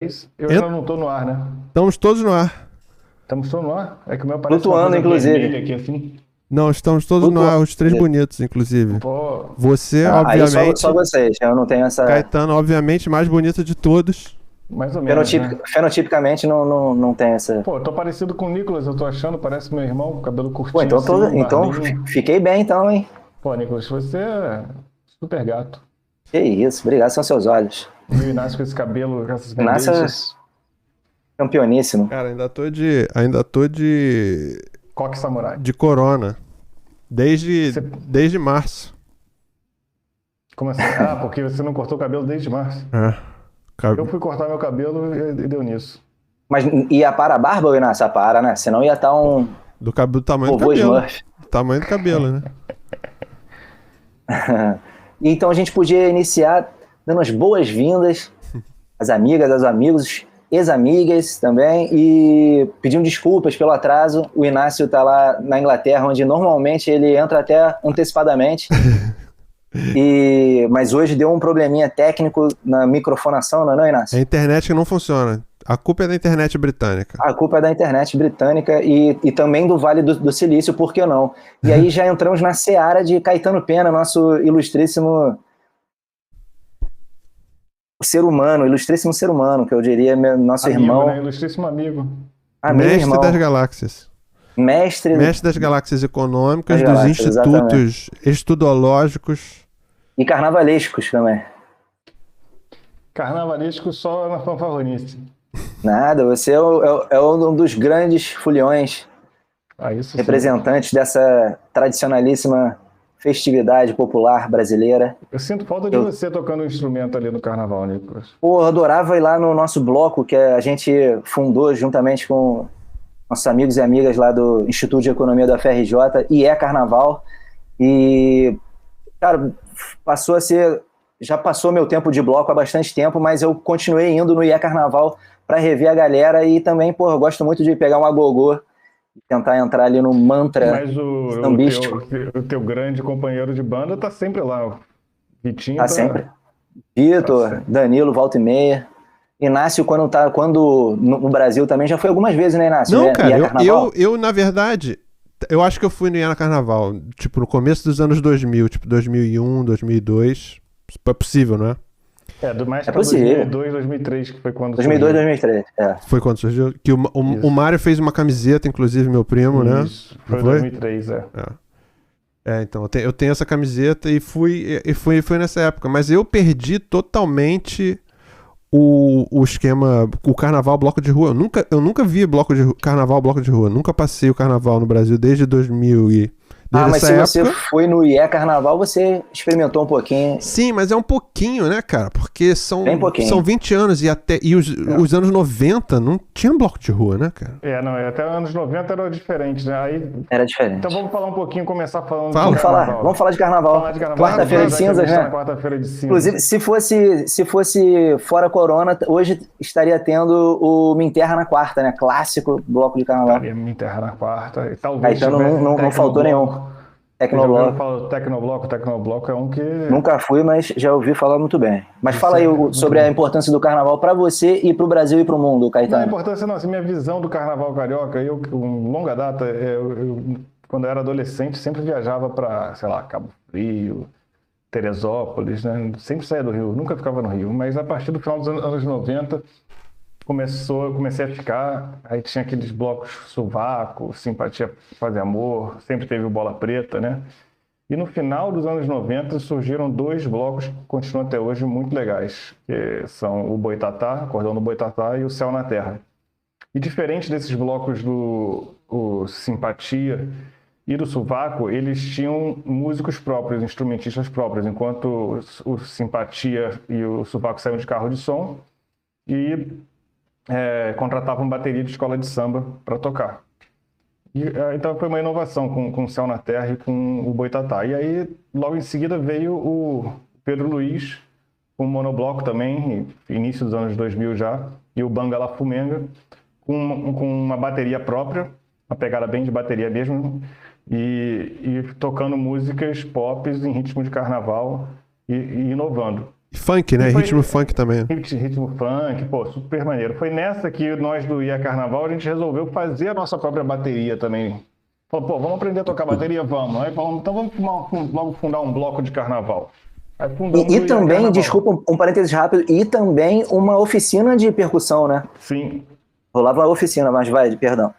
Eu Ent- ainda não tô no ar, né? Estamos todos no ar. Estamos todos no ar? É que o meu parece uma Flutuando, coisa inclusive. vermelha aqui assim. Não, estamos todos no ar, Flutuando. os três bonitos, inclusive. Pô, Você, Aí só obviamente. vocês. Eu não tenho essa. Caetano, obviamente, mais bonito de todos. mais ou menos, né? Fenotipicamente não tem essa. Pô, eu tô parecido com o Nicolas, eu tô achando, parece meu irmão, cabelo Pô, curtinho assim, então barbinha. fiquei bem então, hein? Pô, Nicolas, você é super gato. Que isso, obrigado, são seus olhos. E o Inácio com esse cabelo, com essas Inácio é bandeixas. campeoníssimo. Cara, ainda tô de Coque Samurai. de corona. Desde, Você- desde março. Como assim? Ah, porque você não cortou o cabelo desde março. É. Eu fui cortar meu cabelo e deu nisso. Mas ia para a barba, Inácio? Para, né? Senão ia estar um Do cabelo, do tamanho do vovô cabelo. Smurf. Do tamanho do cabelo, né? Então a gente podia iniciar dando as boas-vindas às amigas, aos amigos, ex-amigas também, e pedindo desculpas pelo atraso. O Inácio está lá na Inglaterra, onde normalmente ele entra até antecipadamente. Mas hoje deu um probleminha técnico na microfonação, não é, É Inácio? a internet que não funciona. A culpa é da internet britânica. A culpa é da internet britânica e também do Vale do Silício, por que não? E aí já entramos na seara de Caetano Pena, nosso ilustríssimo ilustríssimo ser humano, que eu diria nosso Amigo, irmão, né? Ilustríssimo amigo. amigo Mestre irmão, das galáxias. mestre Mestre das galáxias econômicas, Das dos galáxias, institutos estudológicos. e carnavalescos também. Carnavalesco só na fanfarronice. Nada, você é um dos grandes foliões, Ah, isso sim. representantes dessa tradicionalíssima festividade popular brasileira. Eu sinto falta de você tocando um instrumento ali no carnaval, Nicolas. Pô, eu adorava ir lá no nosso bloco, que a gente fundou juntamente com nossos amigos e amigas lá do Instituto de Economia da FRJ, e é carnaval. E, cara, já passou meu tempo de bloco há bastante tempo, mas eu continuei indo no IE Carnaval para rever a galera e também, pô, eu gosto muito de pegar um agogô e tentar entrar ali no mantra Mas sambístico. o teu grande companheiro de banda tá sempre lá. O Vitinho Tá sempre. Vitor, sempre. Danilo, volta e meia. Inácio, quando no Brasil também, já foi algumas vezes, né, Inácio? Não, IE cara, Carnaval? na verdade, eu acho que eu fui no Iana Carnaval, tipo, no começo dos anos 2000, tipo, 2001, 2002. É possível, não é? Mais É pra possível. 2002, 2003, que foi quando 2002, surgiu. 2003. É. Foi quando surgiu. Que o Mário fez uma camiseta, inclusive, meu primo, né? Isso, foi Não foi? 2003, é. Então, eu tenho essa camiseta e foi nessa época. Mas eu perdi totalmente o esquema, o carnaval bloco de rua. Eu nunca vi carnaval bloco de rua. Nunca passei o carnaval no Brasil desde 2000 desde Mas essa se época. você foi no IE Carnaval, você experimentou um pouquinho. Sim, mas é um pouquinho, né, cara? Porque são, Bem pouquinho. são 20 anos e os anos 90 não tinha bloco de rua, né, cara? Até anos 90 era diferente, né? Aí, Era diferente. então vamos falar um pouquinho, começar falando Fala. de carnaval. Vamos falar de carnaval. Falar de carnaval. Quarta-feira de Já que a cinzas, gente tá na né? Quarta-feira de cinzas. Inclusive, se fosse fora corona, hoje estaria tendo o Me Enterra na Quarta, né? Clássico bloco de carnaval. Estaria Me Enterra na Quarta. E talvez Caetano tivesse não faltou nenhum. Você já ouviu Tecnobloco. falar do Tecnobloco? Tecnobloco é um que... Nunca fui, mas já ouvi falar muito bem. Mas Isso fala aí é muito sobre bom. a importância do carnaval para você e para o Brasil e para o mundo, Não, a Caetano. importância não, assim, minha visão do carnaval carioca, eu com longa data, quando eu era adolescente, sempre viajava para, sei lá, Cabo Frio, Teresópolis, né? Sempre saía do Rio, nunca ficava no Rio, mas a partir do final dos anos 90, comecei a ficar, aí tinha aqueles blocos Sovaco, Simpatia Fazer Amor, sempre teve o Bola Preta, né? E no final dos anos 90 surgiram dois blocos que continuam até hoje muito legais, que são o Boitatá, Cordão do Boitatá e o Céu na Terra. E diferente desses blocos o Simpatia e do Sovaco, eles tinham músicos próprios, instrumentistas próprios, enquanto o Simpatia e o Sovaco saíam de carro de som e contratavam bateria de escola de samba para tocar. Então foi uma inovação com o Céu na Terra e com o Boitatá. E aí, logo em seguida, veio o Pedro Luiz, com o monobloco também, início dos anos 2000 já, e o Banga La Fumenga, com uma bateria própria, uma pegada bem de bateria mesmo, e tocando músicas pop em ritmo de carnaval e inovando. Funk, né? E foi- Ritmo funk também. Ritmo funk, pô, super maneiro. Foi nessa que nós do IA Carnaval, a gente resolveu fazer a nossa própria bateria também. Falou, pô, vamos aprender a tocar bateria? Vamos. Aí falamos, então vamos logo fundar um bloco de carnaval. Aí fundamos E o IA também, Carnaval. desculpa, um parênteses rápido, e também uma oficina de percussão, né? Sim. Rolava uma oficina, mas vai, perdão.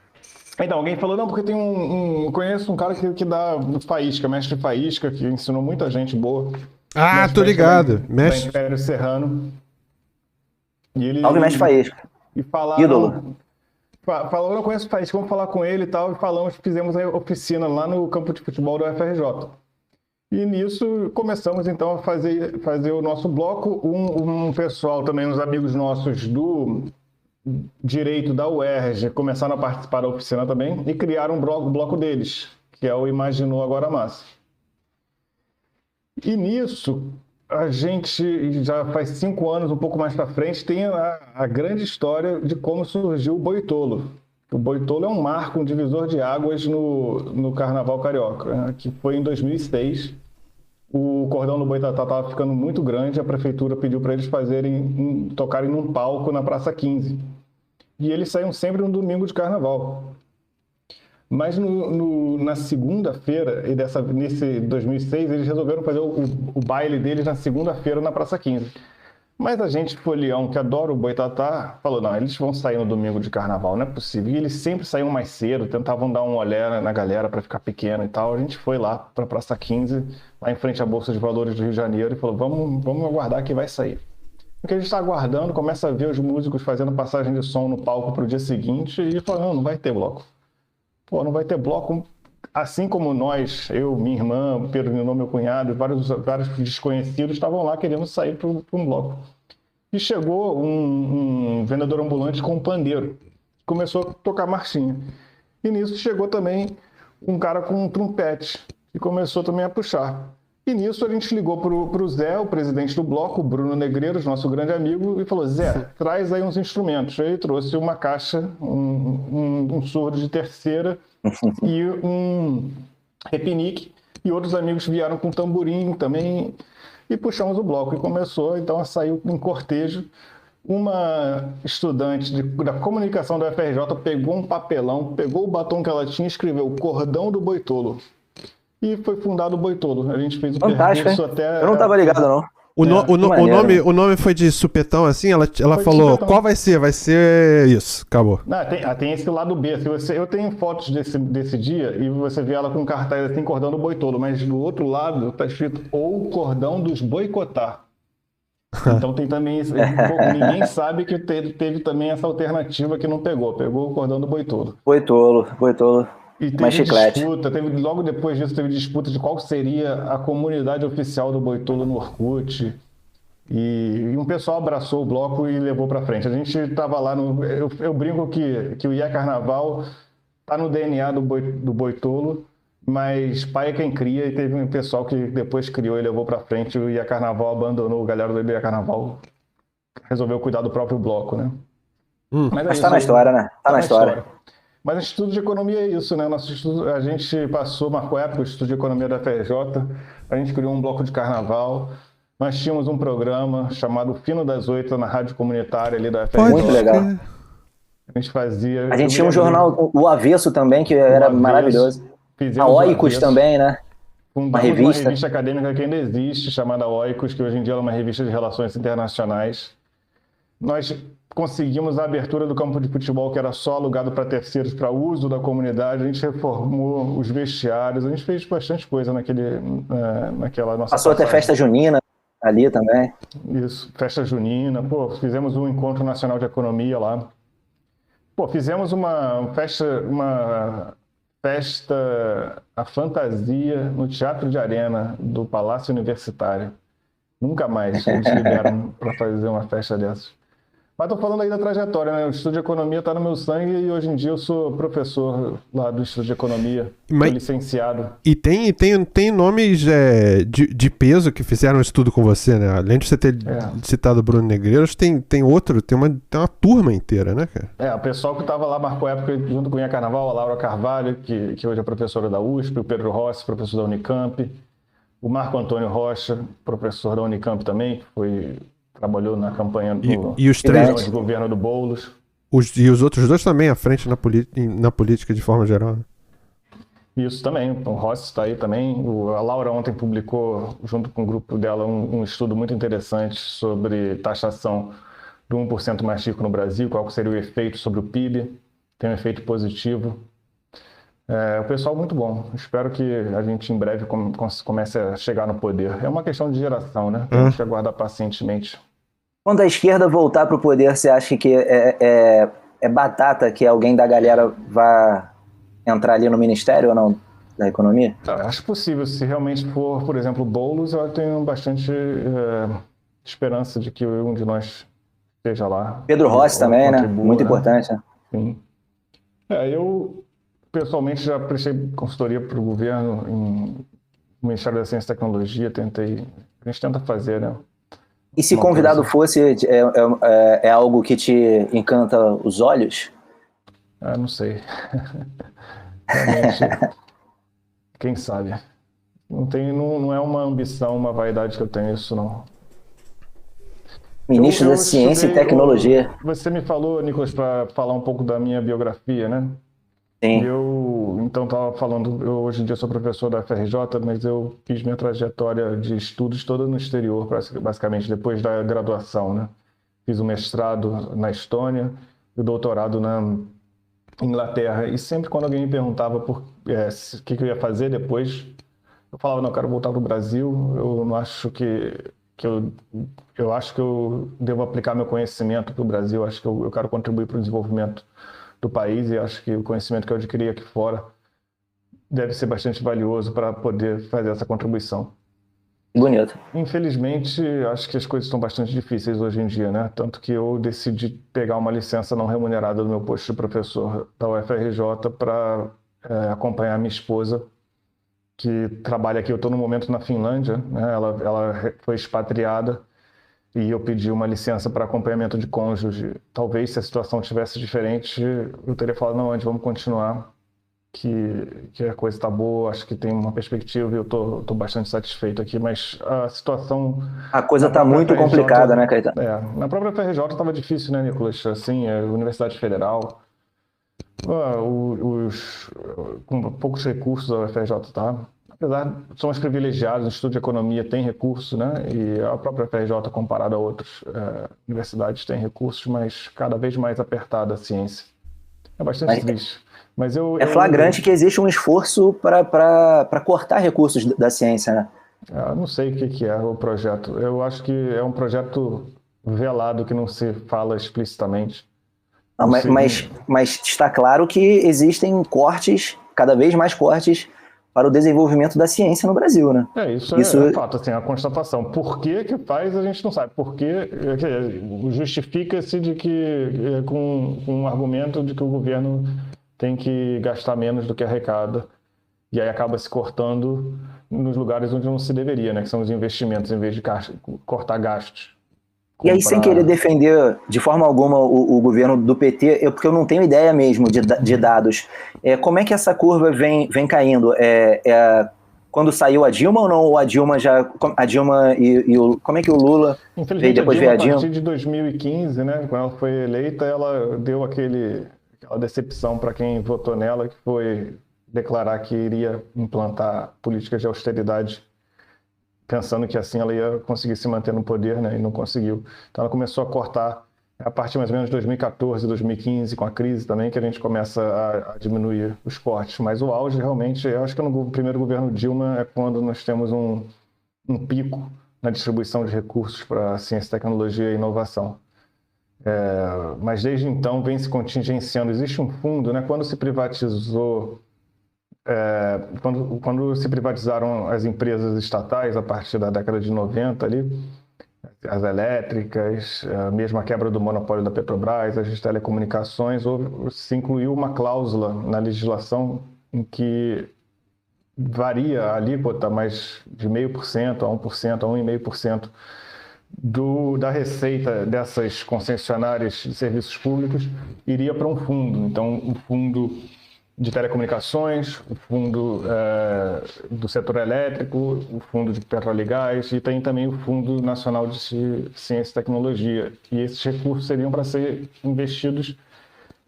Então, alguém falou, não, porque tem conheço um cara que dá faísca, mestre faísca, que ensinou muita gente boa. Ah, Mestre tô ligado. Da Mestre. Império Serrano. E ele... Salve, mestre Faísca. E falaram... Ídolo. Falou, eu conheço o Faísca, vamos falar com ele e tal. E fizemos a oficina lá no campo de futebol do FRJ. E nisso começamos então a fazer o nosso bloco. Um pessoal também, uns amigos nossos do Direito da UERJ, começaram a participar da oficina também e criaram um bloco deles, que é o Imaginou Agora Massa. E nisso, a gente já faz 5 anos, um pouco mais para frente, tem a grande história de como surgiu o Boitolo. O Boitolo é um marco, um divisor de águas no Carnaval Carioca, né? Que foi em 2006. O cordão do Boitatá estava ficando muito grande, a prefeitura pediu para eles tocarem num palco na Praça 15. E eles saíam sempre no domingo de Carnaval. Mas na segunda-feira, nesse 2006, eles resolveram fazer o baile deles na segunda-feira na Praça 15. Mas a gente, folião, que adora o Boitatá, falou, não, eles vão sair no domingo de Carnaval, não é possível. E eles sempre saíam mais cedo, tentavam dar um olhar na galera para ficar pequeno e tal. A gente foi lá para a Praça 15, lá em frente à Bolsa de Valores do Rio de Janeiro, e falou, vamos aguardar que vai sair. O que a gente está aguardando, começa a ver os músicos fazendo passagem de som no palco para o dia seguinte, e falou, não vai ter bloco. Pô, não vai ter bloco, assim como nós, eu, minha irmã, Pedro Ninon, meu cunhado, vários desconhecidos estavam lá querendo sair para um bloco. E chegou um vendedor ambulante com um pandeiro, começou a tocar marchinha. E nisso chegou também um cara com um trompete, e começou também a puxar. E nisso a gente ligou para o Zé, o presidente do bloco, o Bruno Negreiros, nosso grande amigo, e falou, Zé, traz aí uns instrumentos. Aí ele trouxe uma caixa, um surdo de terceira e um repinique, e outros amigos vieram com tamborim também, e puxamos o bloco. E começou então a sair em cortejo. Uma estudante da comunicação da UFRJ pegou um papelão, pegou o batom que ela tinha e escreveu Cordão do Boitolo. E foi fundado o Boitolo. A gente fez o percurso até... Eu não estava ligado, não. O nome foi de supetão, assim? Ela falou, qual vai ser? Vai ser isso. Acabou. Não, tem esse lado B. Eu tenho fotos desse dia e você vê ela com um cartaz assim, Cordão do Boitolo. Mas do outro lado está escrito ou Cordão dos Boicotar. Então tem também esse... Ninguém sabe que teve também essa alternativa que não pegou. Pegou o Cordão do Boitolo. Boitolo. E teve disputa, logo depois disso teve disputa de qual seria a comunidade oficial do Boitolo no Orkut. E um pessoal abraçou o bloco e levou para frente. A gente estava lá eu brinco que o IA Carnaval está no DNA do Boitolo, mas pai é quem cria, e teve um pessoal que depois criou e levou para frente. O IA Carnaval abandonou, a galera do IA Carnaval resolveu cuidar do próprio bloco, né? Mas está na história, né? Está na história. Mas o Instituto de Economia é isso, né? A gente marcou época, o Instituto de Economia da FRJ, a gente criou um bloco de carnaval, nós tínhamos um programa chamado Fino das 8 na rádio comunitária ali da FRJ. Muito legal. A gente fazia... A gente tinha um jornal, o Avesso também, que era maravilhoso. A Oikos também, né? Uma revista acadêmica que ainda existe, chamada Oikos, que hoje em dia é uma revista de relações internacionais. Nós conseguimos a abertura do campo de futebol, que era só alugado para terceiros, para uso da comunidade. A gente reformou os vestiários, a gente fez bastante coisa naquela nossa Passou até festa junina ali também. Isso, festa junina. Pô, fizemos um encontro nacional de economia lá. Pô, fizemos uma festa, a fantasia, no Teatro de Arena do Palácio Universitário. Nunca mais eles liberam para fazer uma festa dessas. Mas estou falando aí da trajetória, né? O Instituto de Economia está no meu sangue e hoje em dia eu sou professor lá do Instituto de Economia, sou licenciado. E tem nomes de peso que fizeram estudo com você, né? Além de você ter citado o Bruno Negreiros, tem uma turma inteira, né, cara? O pessoal que estava lá marcou época junto com o IA Carnaval, a Laura Carvalho, que hoje é professora da USP, o Pedro Rossi, professor da Unicamp. O Marco Antônio Rocha, professor da Unicamp também, que trabalhou na campanha E os três de governo do Boulos. E os outros dois também à frente na política de forma geral, né? Isso também, o Rossi está aí também. A Laura ontem publicou, junto com o grupo dela, um estudo muito interessante sobre taxação do 1% mais rico no Brasil, qual seria o efeito sobre o PIB. Tem um efeito positivo. O pessoal muito bom. Espero que a gente em breve comece a chegar no poder. É uma questão de geração, né? Temos que aguardar pacientemente. Quando a esquerda voltar para o poder, você acha que é batata que alguém da galera vá entrar ali no Ministério ou não da Economia? Acho possível. Se realmente for, por exemplo, Boulos, eu tenho bastante esperança de que um de nós esteja lá. Pedro Rossi também, né? Muito importante, né? Sim. Eu, pessoalmente, já prestei consultoria para o governo no Ministério da Ciência e Tecnologia. A gente tenta fazer, né? E se convidado fosse, é algo que te encanta os olhos? Não sei. Realmente, quem sabe? Não é uma ambição, uma vaidade que eu tenho, isso não. Ministro da Ciência e Tecnologia. Você me falou, Nicolas, para falar um pouco da minha biografia, né? Sim. Eu, então, estava falando, eu hoje em dia sou professor da FRJ, mas eu fiz minha trajetória de estudos toda no exterior, basicamente, depois da graduação, né? Fiz o mestrado na Estônia e o doutorado na Inglaterra. E sempre quando alguém me perguntava o que eu ia fazer depois, eu falava, não, eu quero voltar para o Brasil, eu não acho eu acho que eu devo aplicar meu conhecimento para o Brasil, acho que eu quero contribuir para o desenvolvimento do país e acho que o conhecimento que eu adquiri aqui fora deve ser bastante valioso para poder fazer essa contribuição. Bonito. Infelizmente, acho que as coisas estão bastante difíceis hoje em dia, né? Tanto que eu decidi pegar uma licença não remunerada do meu posto de professor da UFRJ para acompanhar minha esposa, que trabalha aqui. Eu estou no momento na Finlândia, né? Ela foi expatriada e eu pedi uma licença para acompanhamento de cônjuge. Talvez, se a situação tivesse diferente, eu teria falado, não, antes vamos continuar, que a coisa está boa, acho que tem uma perspectiva e eu estou bastante satisfeito aqui, mas a situação... A coisa está muito complicada, né, Caetano? Na própria FRJ estava difícil, né, Nicolas? Assim, Universidade Federal, com poucos recursos a UFRJ tá. Apesar, somos privilegiados, o Instituto de Economia tem recursos, né? E a própria FRJ, comparada a outras universidades, tem recursos, mas cada vez mais apertada a ciência. É bastante triste. Mas é flagrante que existe um esforço para cortar recursos da ciência, né? Não sei o que é o projeto. Eu acho que é um projeto velado que não se fala explicitamente. Não, mas está claro que existem cortes, cada vez mais cortes, para o desenvolvimento da ciência no Brasil, né? Isso é fato, assim, a constatação. Por que faz, a gente não sabe. Por que justifica-se de que com um argumento de que o governo tem que gastar menos do que arrecada, e aí acaba se cortando nos lugares onde não se deveria, né? Que são os investimentos, em vez de cortar gastos. E aí, sem querer defender de forma alguma o governo do PT, porque eu não tenho ideia mesmo de dados, como é que essa curva vem caindo? Quando saiu a Dilma ou não? Ou a Dilma como é que o Lula veio depois ver a Dilma? A partir de 2015, né, quando ela foi eleita, ela deu aquela decepção para quem votou nela, que foi declarar que iria implantar políticas de austeridade, pensando que assim ela ia conseguir se manter no poder, né, e não conseguiu. Então ela começou a cortar a partir mais ou menos de 2014, 2015, com a crise também, que a gente começa a diminuir os cortes. Mas o auge realmente, eu acho que no primeiro governo Dilma é quando nós temos um pico na distribuição de recursos para ciência, tecnologia e inovação. Mas desde então vem se contingenciando. Existe um fundo, né, quando se privatizou... Quando se privatizaram as empresas estatais a partir da década de 90 ali, as elétricas, mesmo a quebra do monopólio da Petrobras, as telecomunicações, se incluiu uma cláusula na legislação em que varia a alíquota, mas de 0,5% a 1%, a 1,5% da receita dessas concessionárias de serviços públicos iria para um fundo. Então, o fundo de telecomunicações, o fundo do setor elétrico, o fundo de petróleo e gás, e tem também o Fundo Nacional de Ciência e Tecnologia. E esses recursos seriam para ser investidos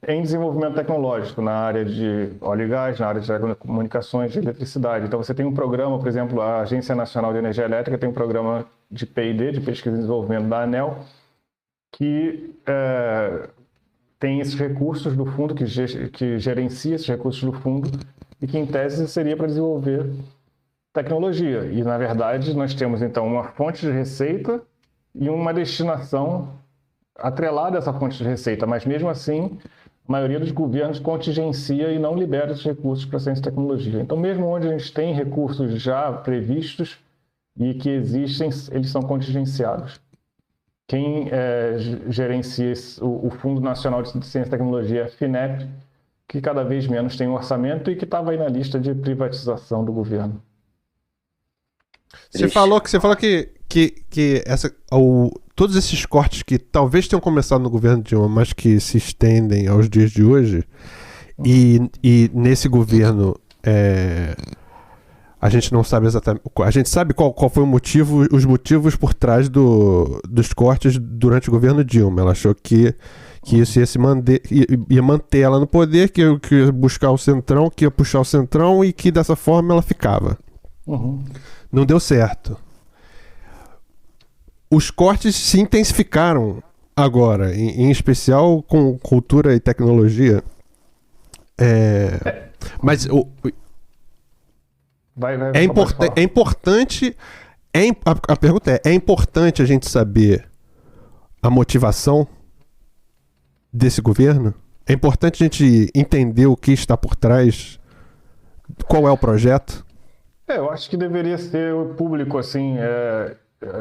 em desenvolvimento tecnológico, na área de óleo e gás, na área de telecomunicações, de eletricidade. Então você tem um programa, por exemplo, a Agência Nacional de Energia Elétrica tem um programa de P&D, de Pesquisa e Desenvolvimento da ANEEL, que tem esses recursos do fundo, que gerencia esses recursos do fundo e que, em tese, seria para desenvolver tecnologia. E, na verdade, nós temos, então, uma fonte de receita e uma destinação atrelada a essa fonte de receita, mas, mesmo assim, a maioria dos governos contingencia e não libera esses recursos para ciência e tecnologia. Então, mesmo onde a gente tem recursos já previstos e que existem, eles são contingenciados. Quem gerencia o Fundo Nacional de Ciência e Tecnologia é a FINEP, que cada vez menos tem um orçamento e que estava aí na lista de privatização do governo. Você falou que todos esses cortes que talvez tenham começado no governo Dilma, mas que se estendem aos dias de hoje, e nesse governo a gente não sabe exatamente. A gente sabe qual foi os motivos por trás dos cortes durante o governo Dilma. Ela achou que isso ia manter ela no poder, que ia buscar o centrão, que ia puxar o centrão e que dessa forma ela ficava. Uhum. Não deu certo. Os cortes se intensificaram agora, em especial com cultura e tecnologia. Mas é importante. A pergunta é importante a gente saber a motivação desse governo? É importante a gente entender o que está por trás? Qual é o projeto? Eu acho que deveria ser público, assim.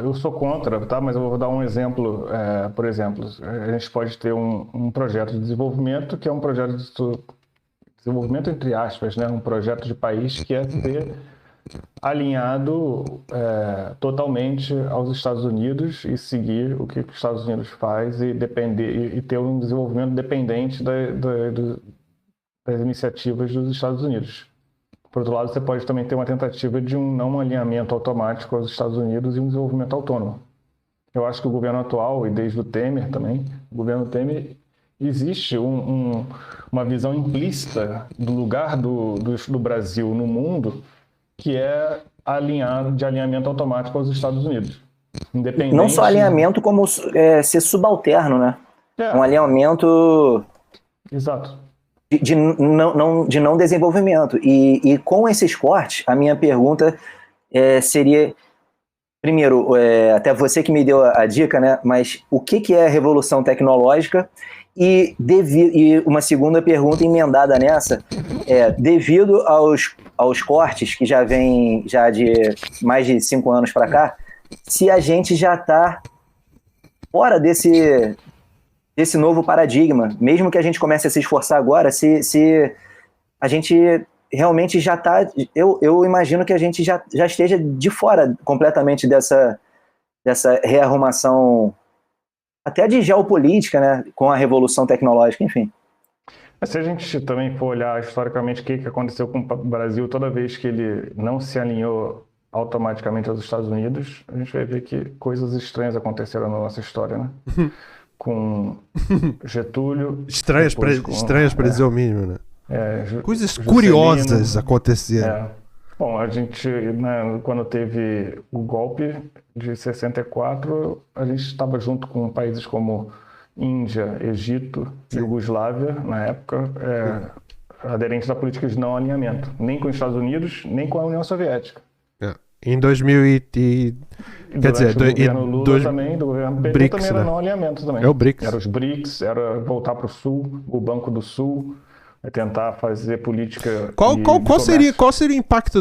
Eu sou contra, tá? Mas eu vou dar um exemplo. Por exemplo, a gente pode ter um projeto de desenvolvimento, que é um projeto de desenvolvimento, entre aspas, né? Um projeto de país que é ser alinhado totalmente aos Estados Unidos e seguir o que os Estados Unidos faz e ter um desenvolvimento dependente das iniciativas dos Estados Unidos. Por outro lado, você pode também ter uma tentativa de um não alinhamento automático aos Estados Unidos e um desenvolvimento autônomo. Eu acho que o governo atual, e desde o Temer também, o governo Temer, existe uma visão implícita do lugar do Brasil no mundo, que é de alinhamento automático aos Estados Unidos. Independente... Não só alinhamento, como ser subalterno, né? Um alinhamento... Exato. De não desenvolvimento. E com esses cortes, a minha pergunta seria, primeiro, até você que me deu a dica, né? Mas o que é a revolução tecnológica? E uma segunda pergunta emendada nessa, devido aos cortes que já vem de mais de 5 anos para cá, se a gente já está fora desse novo paradigma, mesmo que a gente comece a se esforçar agora, se a gente realmente já está... Eu imagino que a gente já esteja de fora completamente dessa rearrumação, até de geopolítica, né, com a revolução tecnológica, enfim. Se a gente também for olhar historicamente o que aconteceu com o Brasil toda vez que ele não se alinhou automaticamente aos Estados Unidos, a gente vai ver que coisas estranhas aconteceram na nossa história, né? Com Getúlio... Estranhas para dizer o mínimo, né? Coisas curiosas aconteceram. Bom, a gente, né, quando teve o golpe de 64, a gente estava junto com países como Índia, Egito, Iugoslávia, na época, aderentes a políticas de não alinhamento, nem com os Estados Unidos, nem com a União Soviética. Em 2000 quer dizer, do governo Lula também, do governo PT BRICS, também era né? não alinhamento também. É o BRICS. Era os BRICS, era voltar para o Sul, o Banco do Sul, tentar fazer política. Qual seria o impacto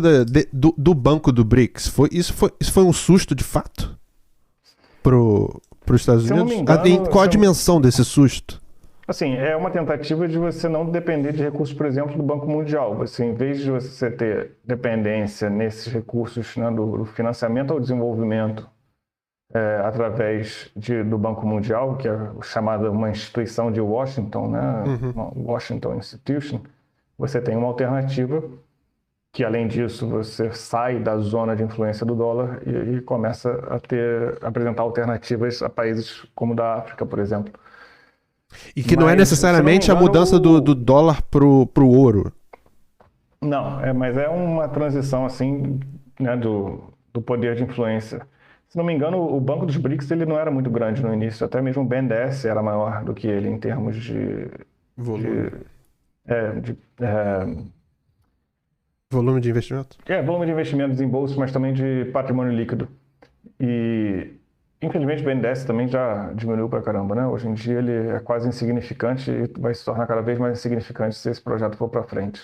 do Banco do BRICS? Isso foi um susto de fato para os Estados Unidos? Qual a dimensão desse susto? Assim, é uma tentativa de você não depender de recursos, por exemplo, do Banco Mundial. Você, em vez de você ter dependência nesses recursos, né, do financiamento ao desenvolvimento através do Banco Mundial, que é chamada uma instituição de Washington, né, Washington Institution, você tem uma alternativa que, além disso, você sai da zona de influência do dólar e começa a apresentar alternativas a países como o da África, por exemplo. E que não é necessariamente a mudança do dólar pro ouro. Não, mas é uma transição assim, né, do poder de influência. Se não me engano, o Banco dos BRICS ele não era muito grande no início, até mesmo o BNDES era maior do que ele em termos de Volume. Volume de investimento? Volume de investimentos em bolsa, mas também de patrimônio líquido. E, infelizmente, o BNDES também já diminuiu pra caramba, né? Hoje em dia ele é quase insignificante e vai se tornar cada vez mais insignificante se esse projeto for para frente.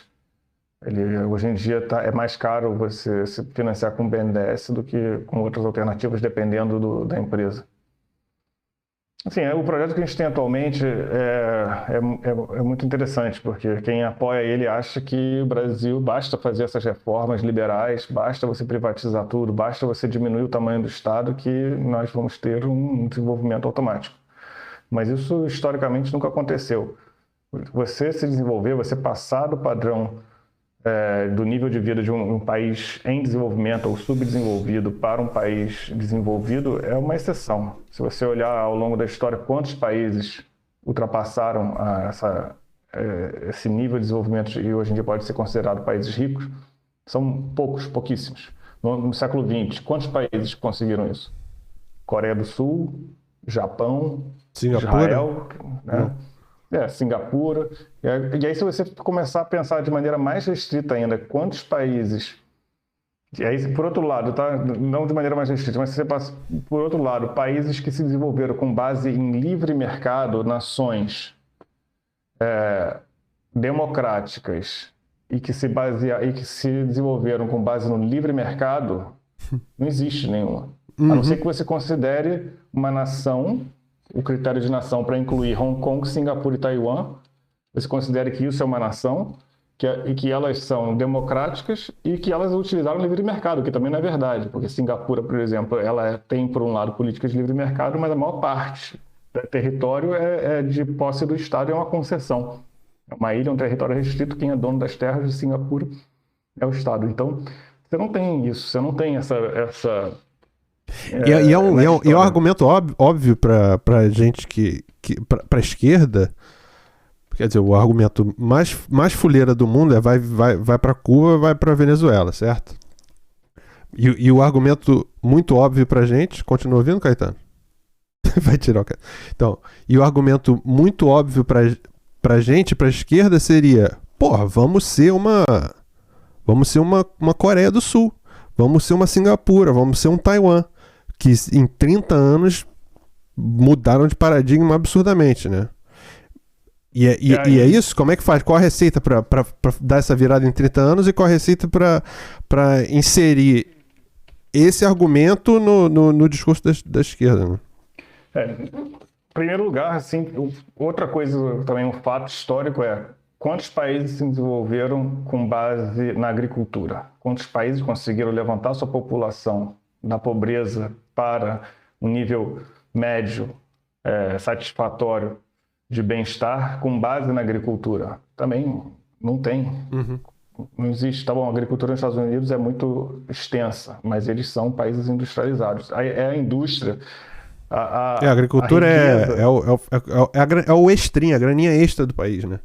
Hoje em dia é mais caro você se financiar com o BNDES do que com outras alternativas, dependendo da empresa. Assim, o projeto que a gente tem atualmente é muito interessante, porque quem apoia ele acha que o Brasil basta fazer essas reformas liberais, basta você privatizar tudo, basta você diminuir o tamanho do Estado que nós vamos ter um desenvolvimento automático. Mas isso, historicamente, nunca aconteceu. Você se desenvolver, você passar do padrão do nível de vida de um país em desenvolvimento ou subdesenvolvido para um país desenvolvido é uma exceção. Se você olhar ao longo da história quantos países ultrapassaram esse nível de desenvolvimento e hoje em dia pode ser considerado países ricos, são pouquíssimos. No século XX, quantos países conseguiram isso? Coreia do Sul, Japão, Singapura? Israel, né? Singapura. E aí, se você começar a pensar de maneira mais restrita ainda, quantos países... E aí, por outro lado, tá? Não de maneira mais restrita, mas se você passa, por outro lado, países que se desenvolveram com base em livre mercado, nações democráticas e que se desenvolveram com base no livre mercado, não existe nenhuma. A não ser que você considere uma nação... o critério de nação para incluir Hong Kong, Singapura e Taiwan, você considera que isso é uma nação e que elas são democráticas e que elas utilizaram o livre mercado, que também não é verdade, porque Singapura, por exemplo, ela tem, por um lado, políticas de livre mercado, mas a maior parte do território é de posse do Estado e é uma concessão. É uma ilha, um território restrito, quem é dono das terras de Singapura é o Estado. Então, você não tem isso, você não tem essa E é um argumento óbvio para gente para a esquerda. Quer dizer, o argumento mais fuleira do mundo é vai para Cuba, vai para Venezuela, certo? E o argumento muito óbvio pra gente, continua ouvindo, Caetano? Vai tirar o cara. Então, e o argumento muito óbvio pra gente, pra esquerda, seria: porra, vamos ser uma Coreia do Sul, vamos ser uma Singapura, vamos ser um Taiwan, que em 30 anos mudaram de paradigma absurdamente, né? E é isso? Como é que faz? Qual a receita para dar essa virada em 30 anos e qual a receita para inserir esse argumento no discurso da esquerda, né? Em primeiro lugar, assim, outra coisa também, um fato histórico quantos países se desenvolveram com base na agricultura? Quantos países conseguiram levantar sua população da pobreza para um nível médio, satisfatório de bem-estar com base na agricultura? Também não tem. Não existe. Tá bom, a agricultura nos Estados Unidos é muito extensa, mas eles são países industrializados. É a indústria. A agricultura é o extrinha, a graninha extra do país, né?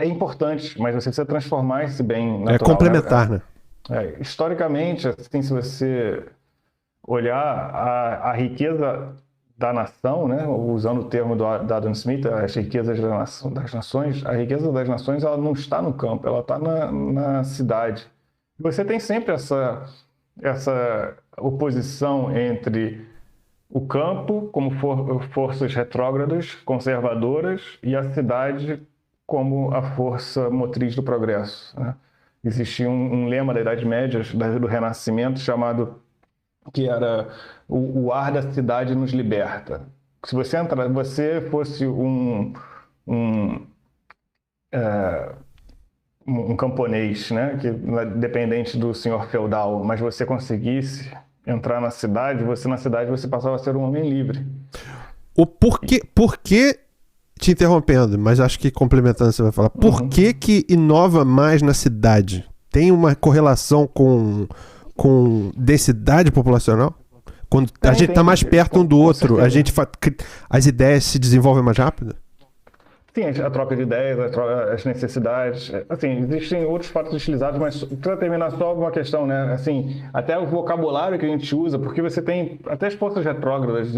É importante, mas você precisa transformar esse bem natural. É complementar, né? Historicamente, assim, se você olhar a riqueza da nação, né, usando o termo do Adam Smith, as riquezas das nações, a riqueza das nações ela não está no campo, ela está na cidade. Você tem sempre essa oposição entre o campo como forças retrógradas, conservadoras, e a cidade como a força motriz do progresso, né? Existia um lema da Idade Média, do Renascimento, chamado que era o ar da cidade nos liberta. Se você fosse um camponês, né, que dependente do senhor feudal, mas você conseguisse entrar na cidade você passava a ser um homem livre. Por que te interrompendo, mas acho que complementando você vai falar, por que inova mais na cidade? Tem uma correlação com densidade populacional? Quando a gente está mais perto um do outro, as ideias se desenvolvem mais rápido? Sim, a troca de ideias, as necessidades, assim, existem outros fatos utilizados, mas para terminar só uma questão, né, assim, até o vocabulário que a gente usa, porque você tem até as forças retrógradas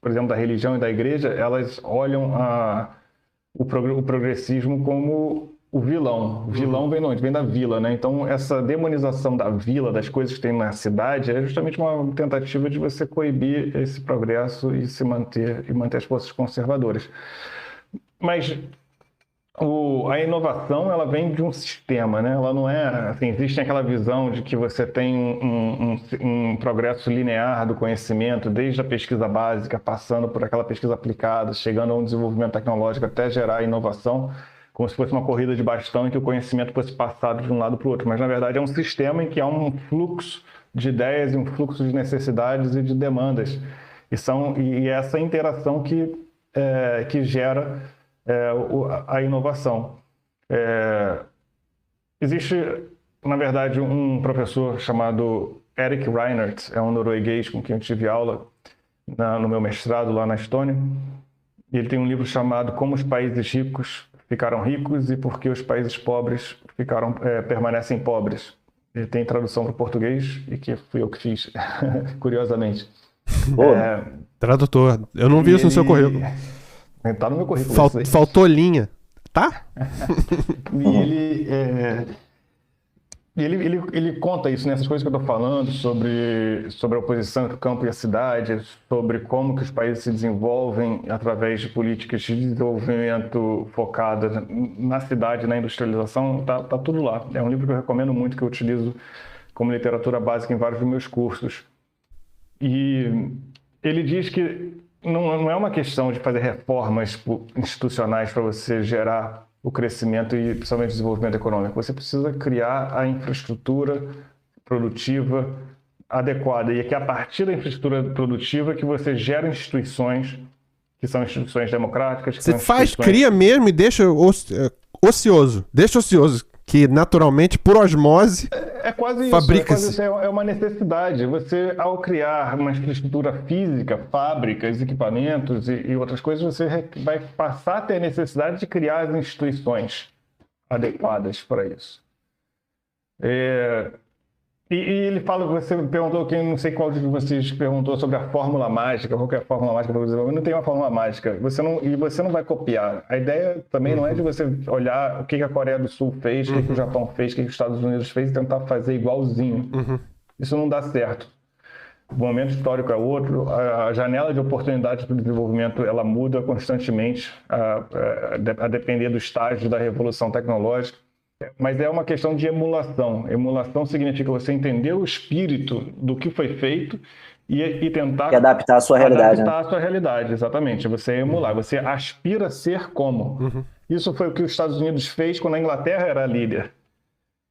por exemplo, da religião e da igreja, elas olham o progressismo como o vilão. O vilão vem de onde? Vem da vila, né? Então, essa demonização da vila, das coisas que tem na cidade, é justamente uma tentativa de você coibir esse progresso e manter as forças conservadoras. Mas a inovação, ela vem de um sistema, né? Ela não é, assim, existe aquela visão de que você tem um progresso linear do conhecimento, desde a pesquisa básica, passando por aquela pesquisa aplicada, chegando a um desenvolvimento tecnológico até gerar inovação, como se fosse uma corrida de bastão em que o conhecimento fosse passado de um lado para o outro. Mas, na verdade, é um sistema em que há um fluxo de ideias e um fluxo de necessidades e de demandas. E essa interação que gera a inovação. Existe, na verdade, um professor chamado Eric Reinert, é um norueguês com quem eu tive aula no meu mestrado lá na Estônia. E ele tem um livro chamado Como os Países Ricos Ficaram Ricos e Por que os Países Pobres Permanecem Pobres. Ele tem tradução para o português e que fui eu que fiz, curiosamente. Tradutor. Eu não vi isso no seu currículo. Tá no meu currículo. Faltou linha. Tá? E ele conta isso, né? Essas coisas que eu estou falando sobre a oposição entre o campo e a cidade, sobre como que os países se desenvolvem através de políticas de desenvolvimento focadas na cidade, na industrialização, tá tudo lá. É um livro que eu recomendo muito, que eu utilizo como literatura básica em vários dos meus cursos. E ele diz que não é uma questão de fazer reformas institucionais para você gerar o crescimento e principalmente o desenvolvimento econômico. Você precisa criar a infraestrutura produtiva adequada. E é que a partir da infraestrutura produtiva que você gera instituições que são instituições democráticas. Você cria mesmo e deixa ocioso. Deixa ocioso. Que naturalmente, por osmose, quase fabrica-se. Isso, é uma necessidade. Você, ao criar uma infraestrutura física, fábricas, equipamentos e outras coisas, você vai passar a ter necessidade de criar as instituições adequadas para isso. E ele fala, você perguntou, não sei qual de vocês perguntou sobre a fórmula mágica, qual que é a fórmula mágica para o desenvolvimento. Não tem uma fórmula mágica, você não vai copiar. A ideia também não é de você olhar o que a Coreia do Sul fez, o que o Japão fez, o que os Estados Unidos fez e tentar fazer igualzinho. Isso não dá certo. O momento histórico é outro, a janela de oportunidade para o desenvolvimento ela muda constantemente, a depender do estágio da revolução tecnológica. Mas é uma questão de emulação. Emulação significa você entender o espírito do que foi feito e tentar... E adaptar a sua realidade. Adaptar a sua realidade, exatamente. Você emular, você aspira a ser como. Isso foi o que os Estados Unidos fez quando a Inglaterra era líder.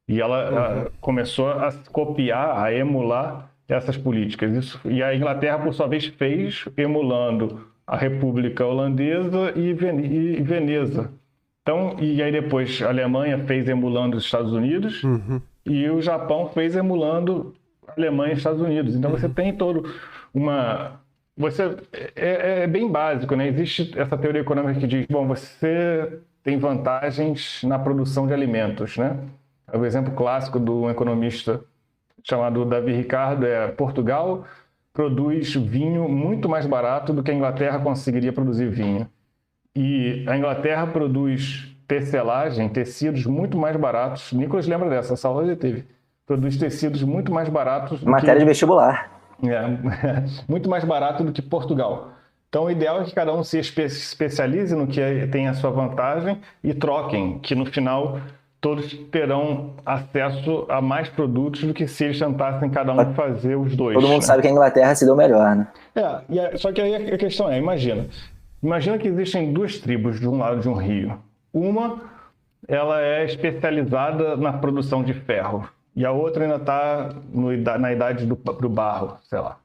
E ela começou a copiar, a emular essas políticas. E a Inglaterra, por sua vez, fez emulando a República Holandesa e Veneza. Então, e aí depois a Alemanha fez emulando os Estados Unidos e o Japão fez emulando a Alemanha e os Estados Unidos. Então você tem todo é bem básico, né? Existe essa teoria econômica que diz, bom, você tem vantagens na produção de alimentos, né? O exemplo clássico do economista chamado Davi Ricardo é Portugal produz vinho muito mais barato do que a Inglaterra conseguiria produzir vinho. E a Inglaterra produz tecelagem, tecidos muito mais baratos. Nicolas lembra dessa, essa aula já teve. Produz tecidos muito mais baratos. Matéria de vestibular. Muito mais barato do que Portugal. Então, o ideal é que cada um se especialize no que tem a sua vantagem e troquem, que no final todos terão acesso a mais produtos do que se eles tentassem cada um fazer os dois. Todo mundo sabe que a Inglaterra se deu melhor, né? Só que aí a questão Imagina que existem duas tribos de um lado de um rio. Uma, ela é especializada na produção de ferro. E a outra ainda está na idade do barro, sei lá.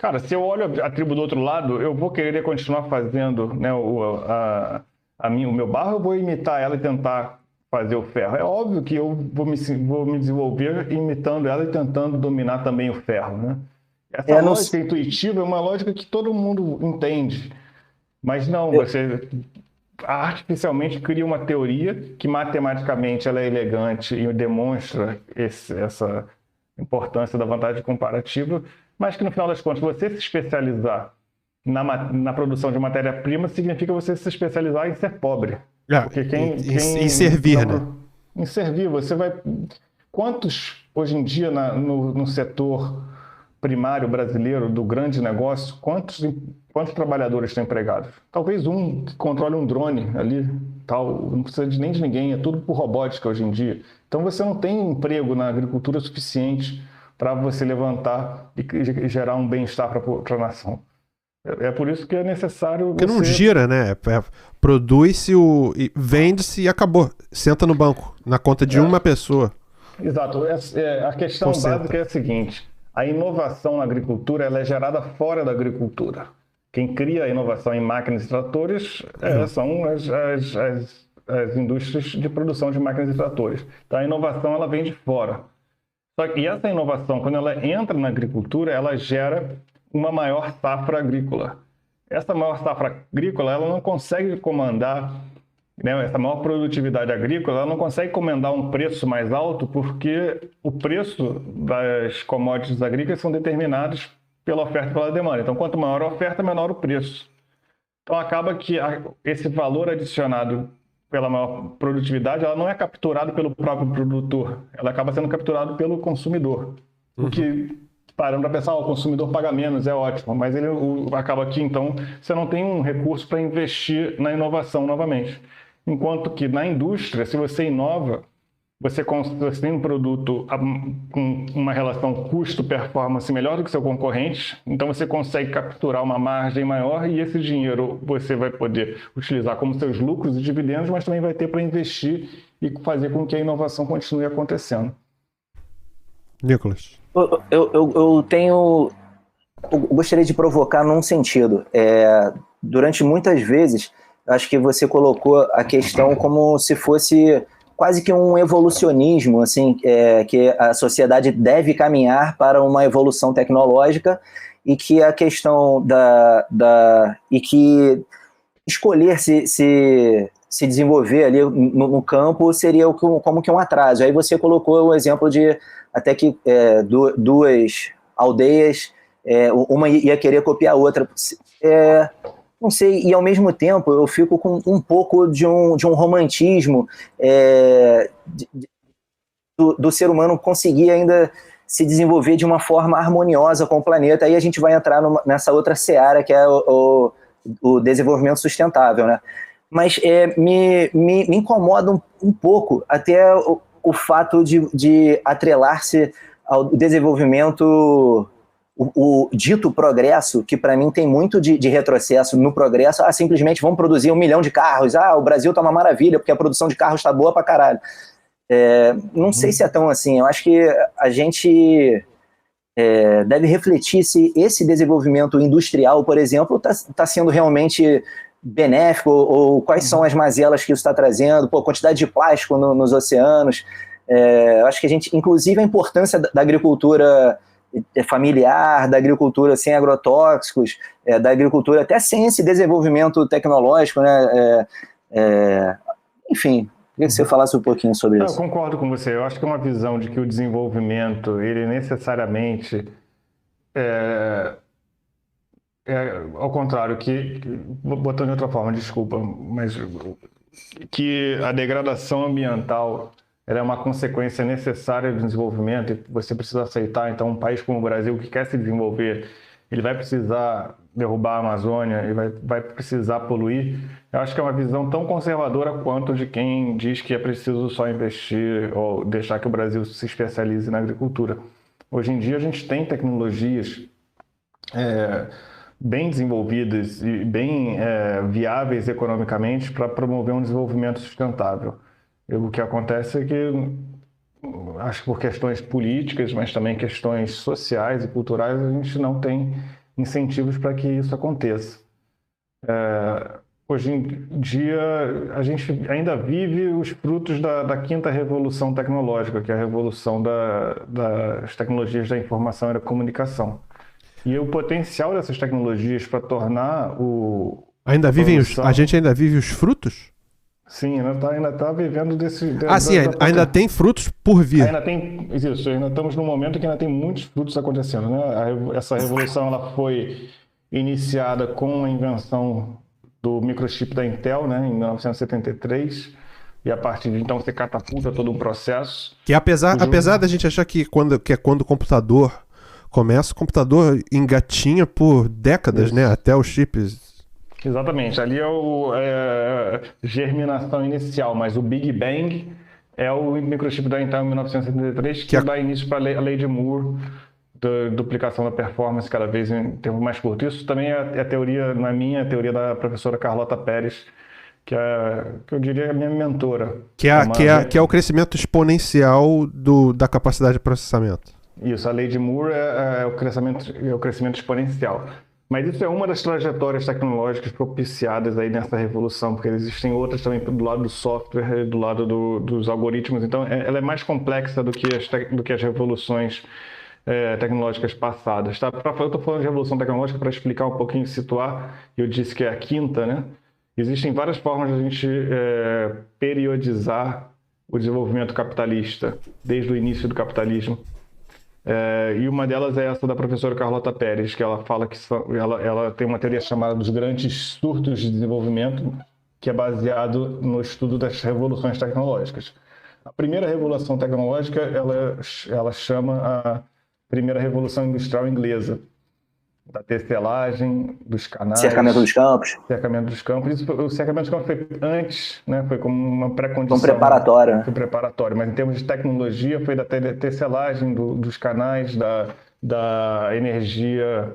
Cara, se eu olho a tribo do outro lado, eu vou querer continuar fazendo, né, o meu barro, eu vou imitar ela e tentar fazer o ferro. É óbvio que eu vou me desenvolver imitando ela e tentando dominar também o ferro, né? Essa Não lógica intuitiva é uma lógica que todo mundo entende, mas não, você artificialmente cria uma teoria que matematicamente ela é elegante e demonstra essa importância da vantagem comparativa, mas que no final das contas você se especializar na produção de matéria-prima significa você se especializar em ser pobre. Porque em servir, né? Em servir, você vai... Quantos, hoje em dia, no setor primário brasileiro, do grande negócio, quantos trabalhadores estão empregados? Talvez um que controle um drone ali, tal, não precisa nem de ninguém, é tudo por robótica hoje em dia. Então você não tem emprego na agricultura suficiente para você levantar e gerar um bem-estar para a nação. É por isso que é necessário. Porque não gira, né? Produz-se, vende-se e acabou. Senta no banco, na conta de uma pessoa. Exato. A questão básica é a seguinte: a inovação na agricultura ela é gerada fora da agricultura. Quem cria a inovação em máquinas e tratores são as indústrias de produção de máquinas e tratores. Então a inovação ela vem de fora. Só que essa inovação, quando ela entra na agricultura, ela gera uma maior safra agrícola. Essa maior safra agrícola, ela não consegue comandar, né, essa maior produtividade agrícola, ela não consegue comandar um preço mais alto porque o preço das commodities agrícolas são determinados pela oferta e pela demanda. Então, quanto maior a oferta, menor o preço. Então, acaba que esse valor adicionado pela maior produtividade, ela não é capturado pelo próprio produtor, ela acaba sendo capturado pelo consumidor. O que... Parando para pensar, o consumidor paga menos, é ótimo, mas ele acaba aqui, então, você não tem um recurso para investir na inovação novamente. Enquanto que na indústria, se você inova, você tem um produto com uma relação custo-performance melhor do que seu concorrente, então você consegue capturar uma margem maior e esse dinheiro você vai poder utilizar como seus lucros e dividendos, mas também vai ter para investir e fazer com que a inovação continue acontecendo. Nicolas. Eu gostaria de provocar num sentido. Durante muitas vezes, acho que você colocou a questão como se fosse quase que um evolucionismo, assim, que a sociedade deve caminhar para uma evolução tecnológica e que a questão e que escolher se desenvolver ali no campo seria como que um atraso. Aí você colocou o exemplo de até que duas aldeias, uma ia querer copiar a outra. Não sei, e ao mesmo tempo eu fico com um pouco de um romantismo do ser humano conseguir ainda se desenvolver de uma forma harmoniosa com o planeta. Aí a gente vai entrar nessa outra seara que é o desenvolvimento sustentável, né? Mas me incomoda um pouco até o fato de atrelar-se ao desenvolvimento, o dito progresso, que para mim tem muito de retrocesso no progresso. Simplesmente vamos produzir 1 milhão de carros, o Brasil tá uma maravilha porque a produção de carros tá boa pra caralho. Não sei se é tão assim. Eu acho que a gente deve refletir se esse desenvolvimento industrial, por exemplo, tá sendo realmente benéfico, ou quais são as mazelas que isso está trazendo, quantidade de plástico nos oceanos. Acho que a gente, inclusive a importância da agricultura familiar, da agricultura sem agrotóxicos, da agricultura até sem esse desenvolvimento tecnológico, né? Enfim, queria que você falasse um pouquinho sobre isso. Eu concordo com você. Eu acho que é uma visão de que o desenvolvimento, ele necessariamente ao contrário, botando de outra forma, desculpa, mas que a degradação ambiental ela é uma consequência necessária do desenvolvimento e você precisa aceitar. Então, um país como o Brasil que quer se desenvolver, ele vai precisar derrubar a Amazônia e vai precisar poluir. Eu acho que é uma visão tão conservadora quanto de quem diz que é preciso só investir ou deixar que o Brasil se especialize na agricultura. Hoje em dia, a gente tem tecnologias bem desenvolvidas e bem viáveis economicamente para promover um desenvolvimento sustentável. O que acontece é que, acho que por questões políticas, mas também questões sociais e culturais, a gente não tem incentivos para que isso aconteça. Hoje em dia, a gente ainda vive os frutos da quinta revolução tecnológica, que é a revolução das tecnologias da informação e da comunicação. E o potencial dessas tecnologias para tornar a gente ainda vive os frutos? Sim, ainda tá vivendo desse... Sim, ainda tem frutos por vir. Ainda estamos num momento que ainda tem muitos frutos acontecendo, né? Essa revolução ela foi iniciada com a invenção do microchip da Intel, né, em 1973, e a partir de então se catapulta todo um processo. Que apesar da gente achar que quando o computador começa, o computador engatinha por décadas, isso, né, até os chips... Exatamente, ali é a germinação inicial, mas o Big Bang é o microchip da Intel em 1973 que dá início para a lei de Moore, da duplicação da performance cada vez em tempo mais curto. Isso também é a teoria, não é minha, é a teoria da professora Carlota Pérez, que eu diria a minha mentora. Que é o crescimento exponencial da capacidade de processamento. Isso, a lei de Moore é o crescimento exponencial. Mas isso é uma das trajetórias tecnológicas propiciadas aí nessa revolução, porque existem outras também do lado do software, do lado dos algoritmos. Então, ela é mais complexa do que as revoluções tecnológicas passadas. Tá? Eu estou falando de revolução tecnológica para explicar um pouquinho, situar. Eu disse que é a quinta, né? Existem várias formas de a gente periodizar o desenvolvimento capitalista, desde o início do capitalismo. E uma delas é essa da professora Carlota Pérez, que ela fala que ela tem uma teoria chamada dos grandes surtos de desenvolvimento, que é baseado no estudo das revoluções tecnológicas. A primeira revolução tecnológica, ela chama a primeira revolução industrial inglesa, da tecelagem, dos canais... Cercamento dos campos. Cercamento dos campos. O cercamento dos campos foi antes, né? Foi como uma pré-condição. Um preparatório. Foi preparatório, mas em termos de tecnologia foi da tecelagem dos canais, da energia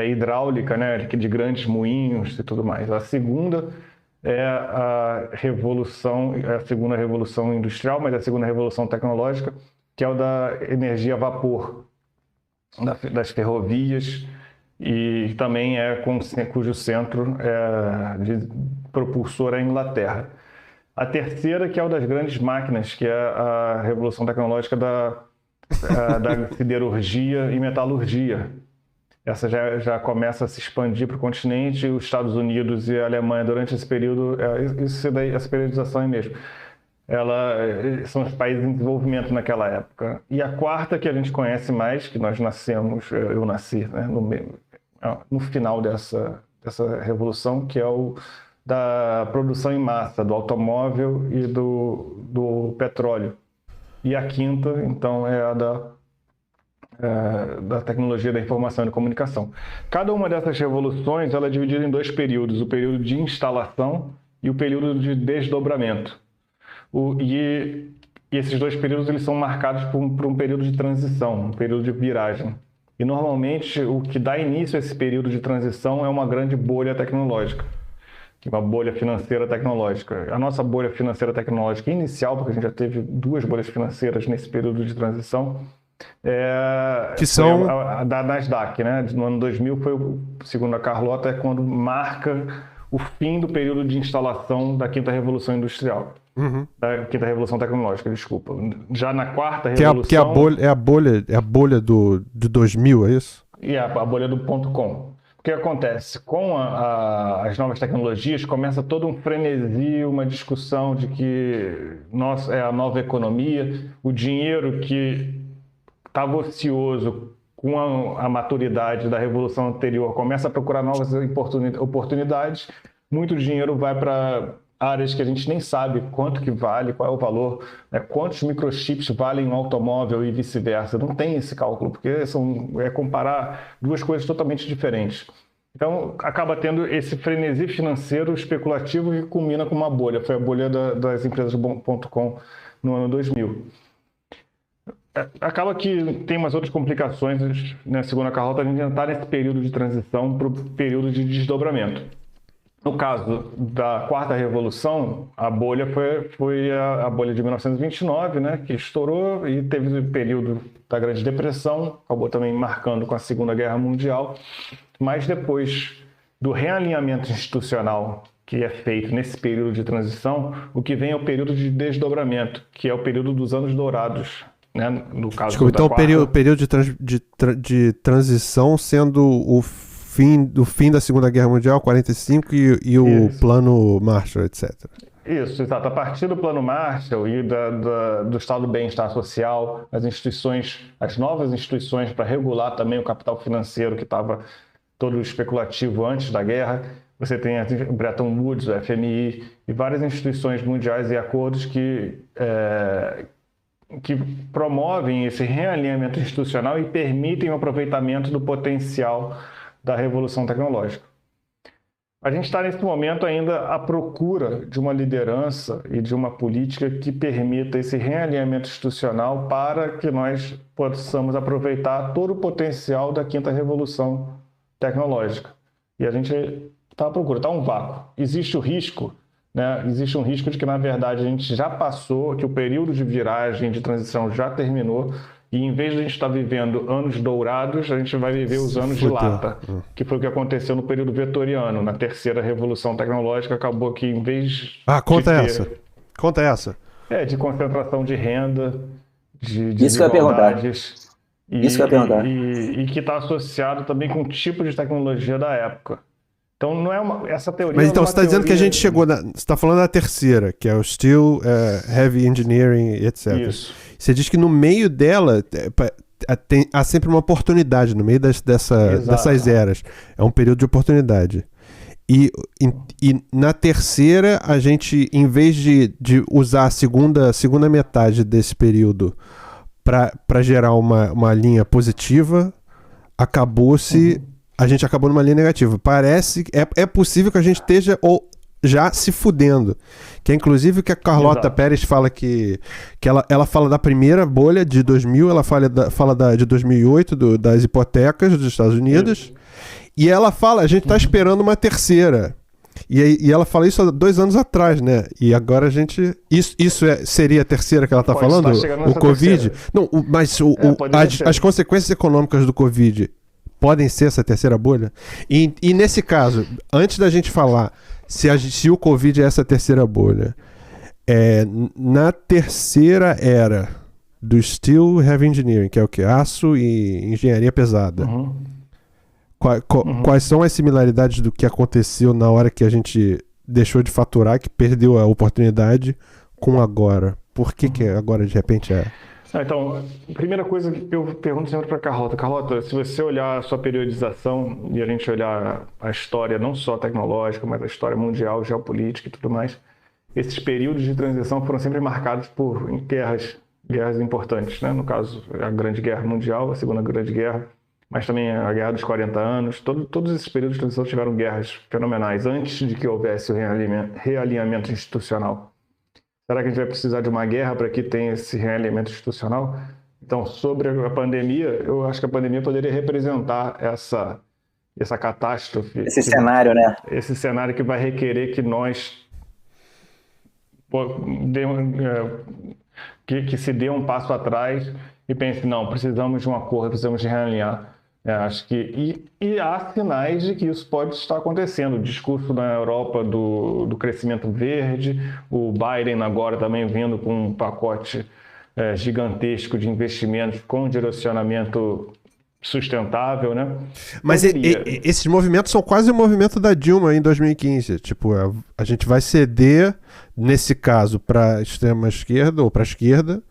hidráulica, né? De grandes moinhos e tudo mais. A segunda é a segunda revolução industrial, mas é a segunda revolução tecnológica, que é o da energia a vapor, das ferrovias, e também cujo centro de propulsor é a Inglaterra. A terceira, que é o das grandes máquinas, que é a revolução tecnológica da siderurgia e metalurgia. Essa já começa a se expandir para o continente, os Estados Unidos e a Alemanha durante esse período, essa periodização é mesmo. São os países em desenvolvimento naquela época. E a quarta, que a gente conhece mais, que nós nascemos, eu nasci, né, no final dessa revolução, que é o da produção em massa, do automóvel e do petróleo. E a quinta, então, é a da tecnologia da informação e da comunicação. Cada uma dessas revoluções ela é dividida em dois períodos, o período de instalação e o período de desdobramento. E esses dois períodos eles são marcados por um período de transição, um período de viragem. E normalmente o que dá início a esse período de transição é uma grande bolha tecnológica, uma bolha financeira tecnológica. A nossa bolha financeira tecnológica inicial, porque a gente já teve duas bolhas financeiras nesse período de transição, que são a da Nasdaq, né? No ano 2000 segundo a Carlota, é quando marca o fim do período de instalação da quinta revolução industrial. Uhum. Da quinta revolução tecnológica, desculpa. Já na quarta revolução... Que é a bolha de 2000, é isso? E a bolha do .com. O que acontece? Com as novas tecnologias, começa todo um frenesi, uma discussão de que é a nova economia, o dinheiro que estava ocioso com a maturidade da revolução anterior começa a procurar novas oportunidades, muito dinheiro vai para áreas que a gente nem sabe quanto que vale, qual é o valor, né? Quantos microchips valem um automóvel e vice-versa. Não tem esse cálculo, porque é comparar duas coisas totalmente diferentes. Então, acaba tendo esse frenesi financeiro especulativo que culmina com uma bolha. Foi a bolha das empresas .com no ano 2000. Acaba que tem umas outras complicações, né? Segundo a Carlota, a gente já está nesse período de transição para o período de desdobramento. No caso da Quarta Revolução, a bolha foi a bolha de 1929, né, que estourou e teve o período da Grande Depressão, acabou também marcando com a Segunda Guerra Mundial, mas depois do realinhamento institucional que é feito nesse período de transição, o que vem é o período de desdobramento, que é o período dos anos dourados, né, no caso Desculpa, da então Quarta... o período de transição sendo o fim da Segunda Guerra Mundial, 45, e o Plano Marshall, etc. Isso, exato. A partir do Plano Marshall e do Estado do Bem-Estar Social, as novas instituições para regular também o capital financeiro que estava todo especulativo antes da guerra, você tem o Bretton Woods, o FMI e várias instituições mundiais e acordos que promovem esse realinhamento institucional e permitem o aproveitamento do potencial da revolução tecnológica. A gente está nesse momento ainda à procura de uma liderança e de uma política que permita esse realinhamento institucional para que nós possamos aproveitar todo o potencial da quinta revolução tecnológica. E a gente está à procura, está um vácuo. Existe o risco, né? Existe um risco de que, na verdade, a gente já passou, que o período de viragem, de transição já terminou, e em vez de a gente estar vivendo anos dourados, a gente vai viver os anos de lata, que foi o que aconteceu no período vitoriano. Na terceira revolução tecnológica, acabou que em vez Conta essa. De concentração de renda, de Isso que eu ia perguntar. Isso que eu ia perguntar. E que está associado também com o tipo de tecnologia da época. Então, não é essa teoria... Mas então, você está dizendo que a gente chegou... Você está falando da terceira, que é o Steel, Heavy Engineering, etc. Isso. Você diz que no meio dela há sempre uma oportunidade, no meio dessas eras. É um período de oportunidade. E na terceira, a gente, em vez de usar a segunda metade desse período para gerar uma linha positiva, a gente acabou numa linha negativa. Parece que é possível que a gente esteja já se fudendo. Que é inclusive o que a Carlota Pérez fala que ela fala da primeira bolha de 2000, ela fala de 2008, das hipotecas dos Estados Unidos. Isso. E ela fala, a gente tá esperando uma terceira. E ela fala isso há 2 anos atrás, né? E agora a gente... Isso seria a terceira que ela tá falando? O Covid? Terceira. Não, mas as consequências econômicas do Covid podem ser essa terceira bolha? E nesse caso, antes da gente falar se o Covid é essa terceira bolha, na terceira era do Steel Heavy Engineering, que é o que? Aço e engenharia pesada. Quais são as similaridades do que aconteceu na hora que a gente deixou de faturar, que perdeu a oportunidade, com agora? Por que agora de repente é... Então, a primeira coisa que eu pergunto sempre para a Carlota. Carlota, se você olhar a sua periodização e a gente olhar a história não só tecnológica, mas a história mundial, geopolítica e tudo mais, esses períodos de transição foram sempre marcados por guerras importantes, né? No caso, a Grande Guerra Mundial, a Segunda Grande Guerra, mas também a Guerra dos 40 anos. Todos esses períodos de transição tiveram guerras fenomenais antes de que houvesse o realinhamento institucional. Será que a gente vai precisar de uma guerra para que tenha esse realinhamento institucional? Então, sobre a pandemia, eu acho que a pandemia poderia representar essa catástrofe. Esse cenário, né? Esse cenário que vai requerer que nós que se dê um passo atrás e pense, não, precisamos de um acordo, precisamos de realinhar. Acho que e há sinais de que isso pode estar acontecendo. O discurso na Europa do crescimento verde, o Biden agora também vindo com um pacote gigantesco de investimentos com direcionamento sustentável, né? Mas esses movimentos são quase o movimento da Dilma em 2015. Tipo, a gente vai ceder, nesse caso, para a extrema esquerda ou para a esquerda,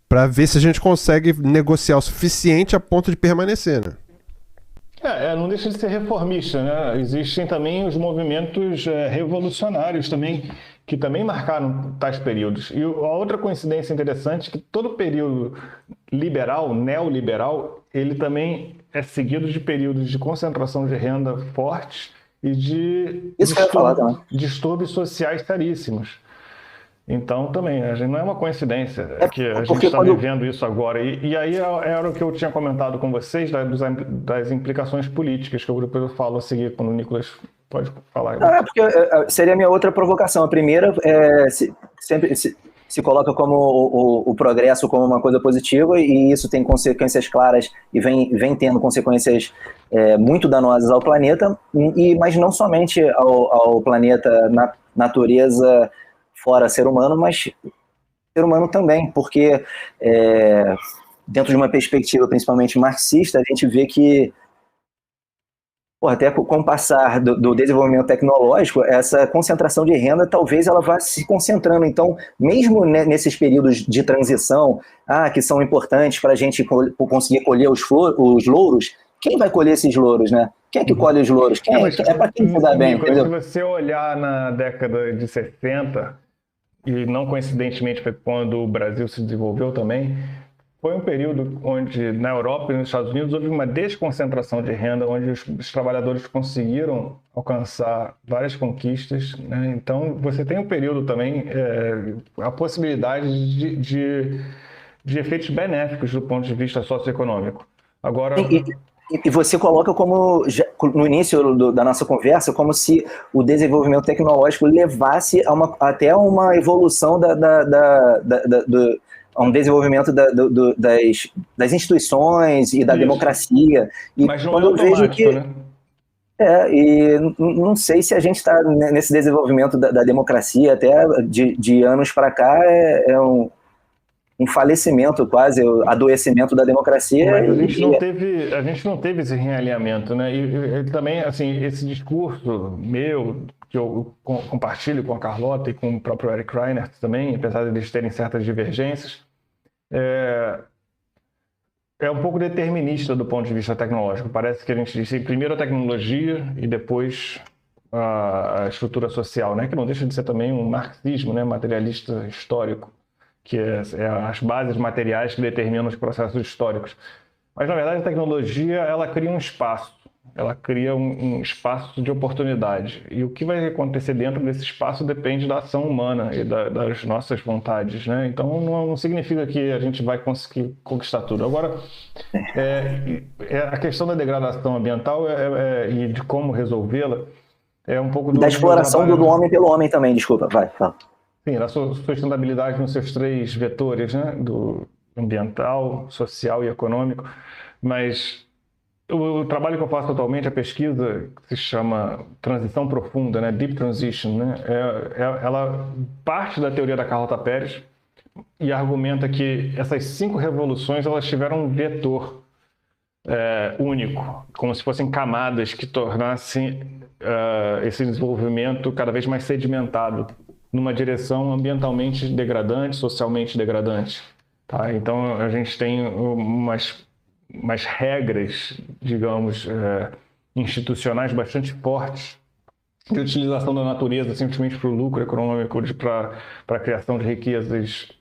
para ver se a gente consegue negociar o suficiente a ponto de permanecer, né? Não deixa de ser reformista, né? Existem também os movimentos revolucionários também, que também marcaram tais períodos. E a outra coincidência interessante é que todo período liberal, neoliberal, ele também é seguido de períodos de concentração de renda fortes e de distúrbios sociais seríssimos. Então, também, a gente não é uma coincidência que a gente está vivendo isso agora. E aí era o que eu tinha comentado com vocês, das implicações políticas, que eu depois eu falo a seguir, quando o Nicolas Pode falar. Porque seria a minha outra provocação. A primeira sempre se coloca como o progresso como uma coisa positiva, e isso tem consequências claras e vem tendo consequências muito danosas ao planeta, mas não somente ao planeta, natureza fora ser humano, mas ser humano também, porque dentro de uma perspectiva principalmente marxista, a gente vê que até com o passar do desenvolvimento tecnológico, essa concentração de renda, talvez ela vá se concentrando. Então, mesmo nesses períodos de transição, que são importantes para a gente conseguir colher os louros, quem vai colher esses louros, né? Quem é que colhe os louros? É para quem se dá bem, entendeu? Se você olhar na década de 60, e não coincidentemente foi quando o Brasil se desenvolveu também, foi um período onde, na Europa e nos Estados Unidos, houve uma desconcentração de renda, onde os trabalhadores conseguiram alcançar várias conquistas, né? Então, você tem um período também, a possibilidade de efeitos benéficos do ponto de vista socioeconômico. Agora... E você coloca como, no início da nossa conversa, como se o desenvolvimento tecnológico levasse até uma evolução a um desenvolvimento das instituições e da democracia. Mas não quando é automático, né? E não sei se a gente está nesse desenvolvimento da democracia até de anos para cá, um falecimento quase, o adoecimento da democracia. Mas a gente não teve esse realinhamento, né? E também, assim, esse discurso meu, que eu compartilho com a Carlota e com o próprio Eric Reinert também, apesar de eles terem certas divergências, é um pouco determinista do ponto de vista tecnológico. Parece que a gente diz primeiro a tecnologia e depois a estrutura social, né? Que não deixa de ser também um marxismo, né? Materialista histórico, que é as bases materiais que determinam os processos históricos. Mas, na verdade, a tecnologia, ela cria um espaço. Ela cria um espaço de oportunidade. E o que vai acontecer dentro desse espaço depende da ação humana e das nossas vontades, né? Então, não significa que a gente vai conseguir conquistar tudo. Agora, a questão da degradação ambiental e de como resolvê-la é um pouco da exploração do homem pelo homem também. Desculpa, vai, fala. Sim, da sustentabilidade nos seus 3 vetores, né? Do ambiental, social e econômico. Mas o trabalho que eu faço atualmente, a pesquisa que se chama Transição Profunda, né? Deep Transition, né? Ela parte da teoria da Carlota Pérez e argumenta que essas 5 revoluções elas tiveram um vetor único, como se fossem camadas que tornassem esse desenvolvimento cada vez mais sedimentado numa direção ambientalmente degradante, socialmente degradante. Tá? Então, a gente tem umas regras, digamos, institucionais bastante fortes de utilização da natureza simplesmente para o lucro econômico, para a criação de riquezas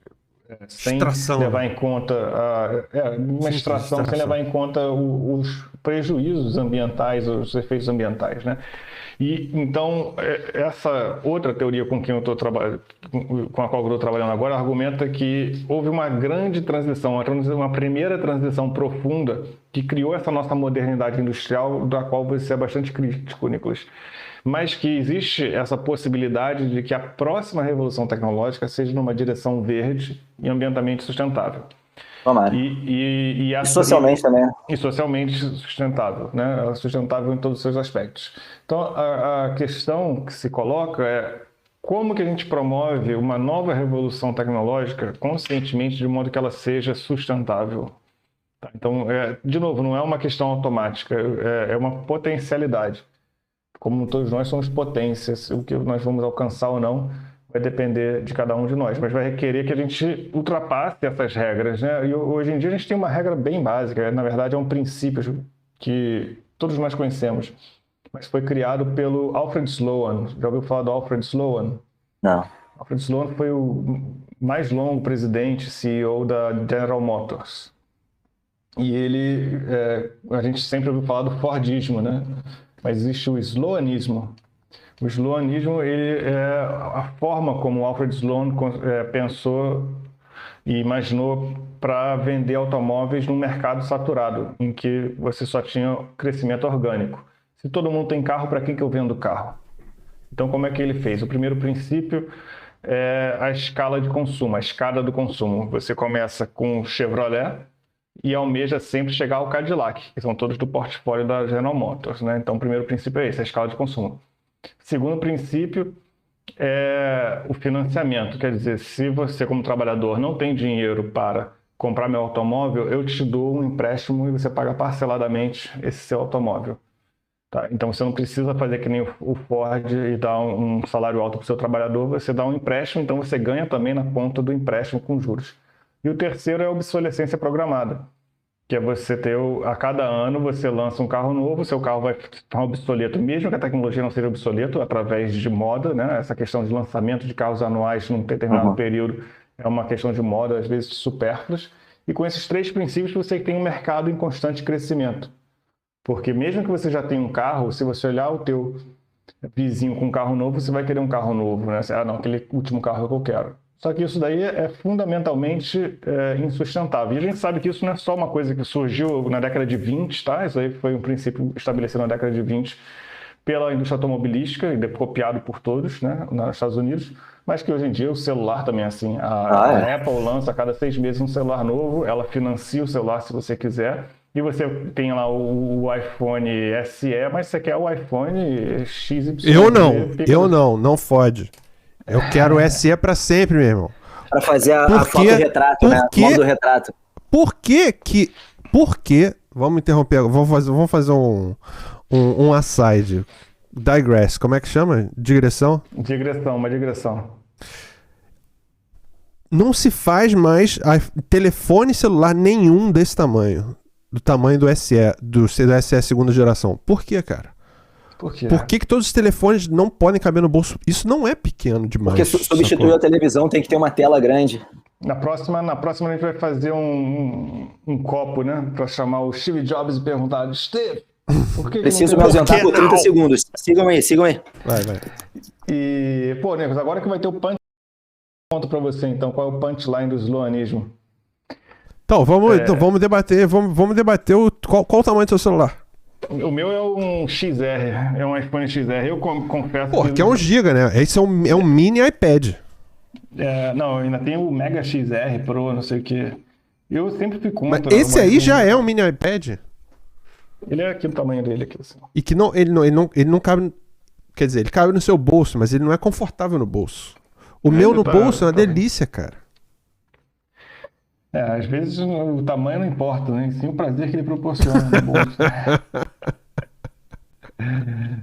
sem extração. Levar em conta uma extração sem levar em conta os prejuízos ambientais, os efeitos ambientais, né? E então essa outra teoria com a qual eu estou trabalhando agora argumenta que houve uma grande transição, uma primeira transição profunda que criou essa nossa modernidade industrial, da qual você é bastante crítico, Nicolas. Mas que existe essa possibilidade de que a próxima revolução tecnológica seja numa direção verde e ambientalmente sustentável. E socialmente também. E socialmente sustentável, né? Sustentável em todos os seus aspectos. Então, a questão que se coloca é como que a gente promove uma nova revolução tecnológica conscientemente, de modo que ela seja sustentável. Tá? Então, de novo, não é uma questão automática, é uma potencialidade. Como todos nós somos potências, o que nós vamos alcançar ou não vai depender de cada um de nós, mas vai requerer que a gente ultrapasse essas regras, né? E hoje em dia a gente tem uma regra bem básica, na verdade é um princípio que todos nós conhecemos, mas foi criado pelo Alfred Sloan. Já ouviu falar do Alfred Sloan? Não. Alfred Sloan foi o mais longo presidente, CEO da General Motors. E ele, a gente sempre ouviu falar do Fordismo, né? Mas existe o Sloanismo. O Sloanismo ele é a forma como Alfred Sloan pensou e imaginou para vender automóveis num mercado saturado, em que você só tinha crescimento orgânico. Se todo mundo tem carro, para que eu vendo carro? Então, como é que ele fez? O primeiro princípio é a escala de consumo, a escada do consumo. Você começa com o Chevrolet e almeja sempre chegar ao Cadillac, que são todos do portfólio da General Motors, né? Então, o primeiro princípio é esse, a escala de consumo. Segundo princípio é o financiamento. Quer dizer, se você, como trabalhador, não tem dinheiro para comprar meu automóvel, eu te dou um empréstimo e você paga parceladamente esse seu automóvel. Tá? Então, você não precisa fazer que nem o Ford e dar um salário alto para o seu trabalhador, você dá um empréstimo, então você ganha também na conta do empréstimo com juros. E o terceiro é a obsolescência programada, que é você ter, a cada ano você lança um carro novo, seu carro vai ficar obsoleto, mesmo que a tecnologia não seja obsoleto, através de moda, né? Essa questão de lançamento de carros anuais num determinado período é uma questão de moda, às vezes supérfluas. E com esses 3 princípios você tem um mercado em constante crescimento. Porque mesmo que você já tenha um carro, se você olhar o teu vizinho com um carro novo, você vai querer um carro novo, né? Ah, não, aquele último carro é o que eu quero. Só que isso daí é fundamentalmente insustentável. E a gente sabe que isso não é só uma coisa que surgiu na década de 20, tá? Isso aí foi um princípio estabelecido na década de 20 pela indústria automobilística e copiado por todos, né, nos Estados Unidos, mas que hoje em dia o celular também é assim. A Apple lança a cada 6 meses um celular novo, ela financia o celular se você quiser, e você tem lá o iPhone SE, mas você quer o iPhone XY. Não fode. Eu quero o SE pra sempre, meu irmão. Pra fazer a foto do retrato, né? A modo do retrato. Por que... Vamos interromper, vamos fazer um aside. Digress, como é que chama? Digressão? Uma digressão. Não se faz mais telefone celular nenhum desse tamanho. Do tamanho do SE, do SE segunda geração. Por quê, cara? Por quê? Por que todos os telefones não podem caber no bolso? Isso não é pequeno demais. Porque substituir a televisão tem que ter uma tela grande. Na próxima a gente vai fazer um copo, né? Pra chamar o Steve Jobs e perguntar: Steve, por que preciso me ausentar por 30 segundos. Sigam aí. Vai. E, pô, Negros, agora que vai ter o punch, conta pra você então, qual é o punchline do sloanismo? Então, vamos debater qual o tamanho do seu celular. O meu é um XR, é um iPhone XR. Eu confesso que é 1 GB, né? Esse é um mini iPad. Não, ainda tem o Mega XR Pro, não sei o que. Eu sempre fico contra. Mas esse aí já é um mini iPad? Ele é aqui o tamanho dele aqui, assim. E que ele não cabe. Quer dizer, ele cabe no seu bolso, mas ele não é confortável no bolso. O meu no bolso é uma delícia, cara. Às vezes o tamanho não importa, né? Sim o prazer que ele proporciona no bolso.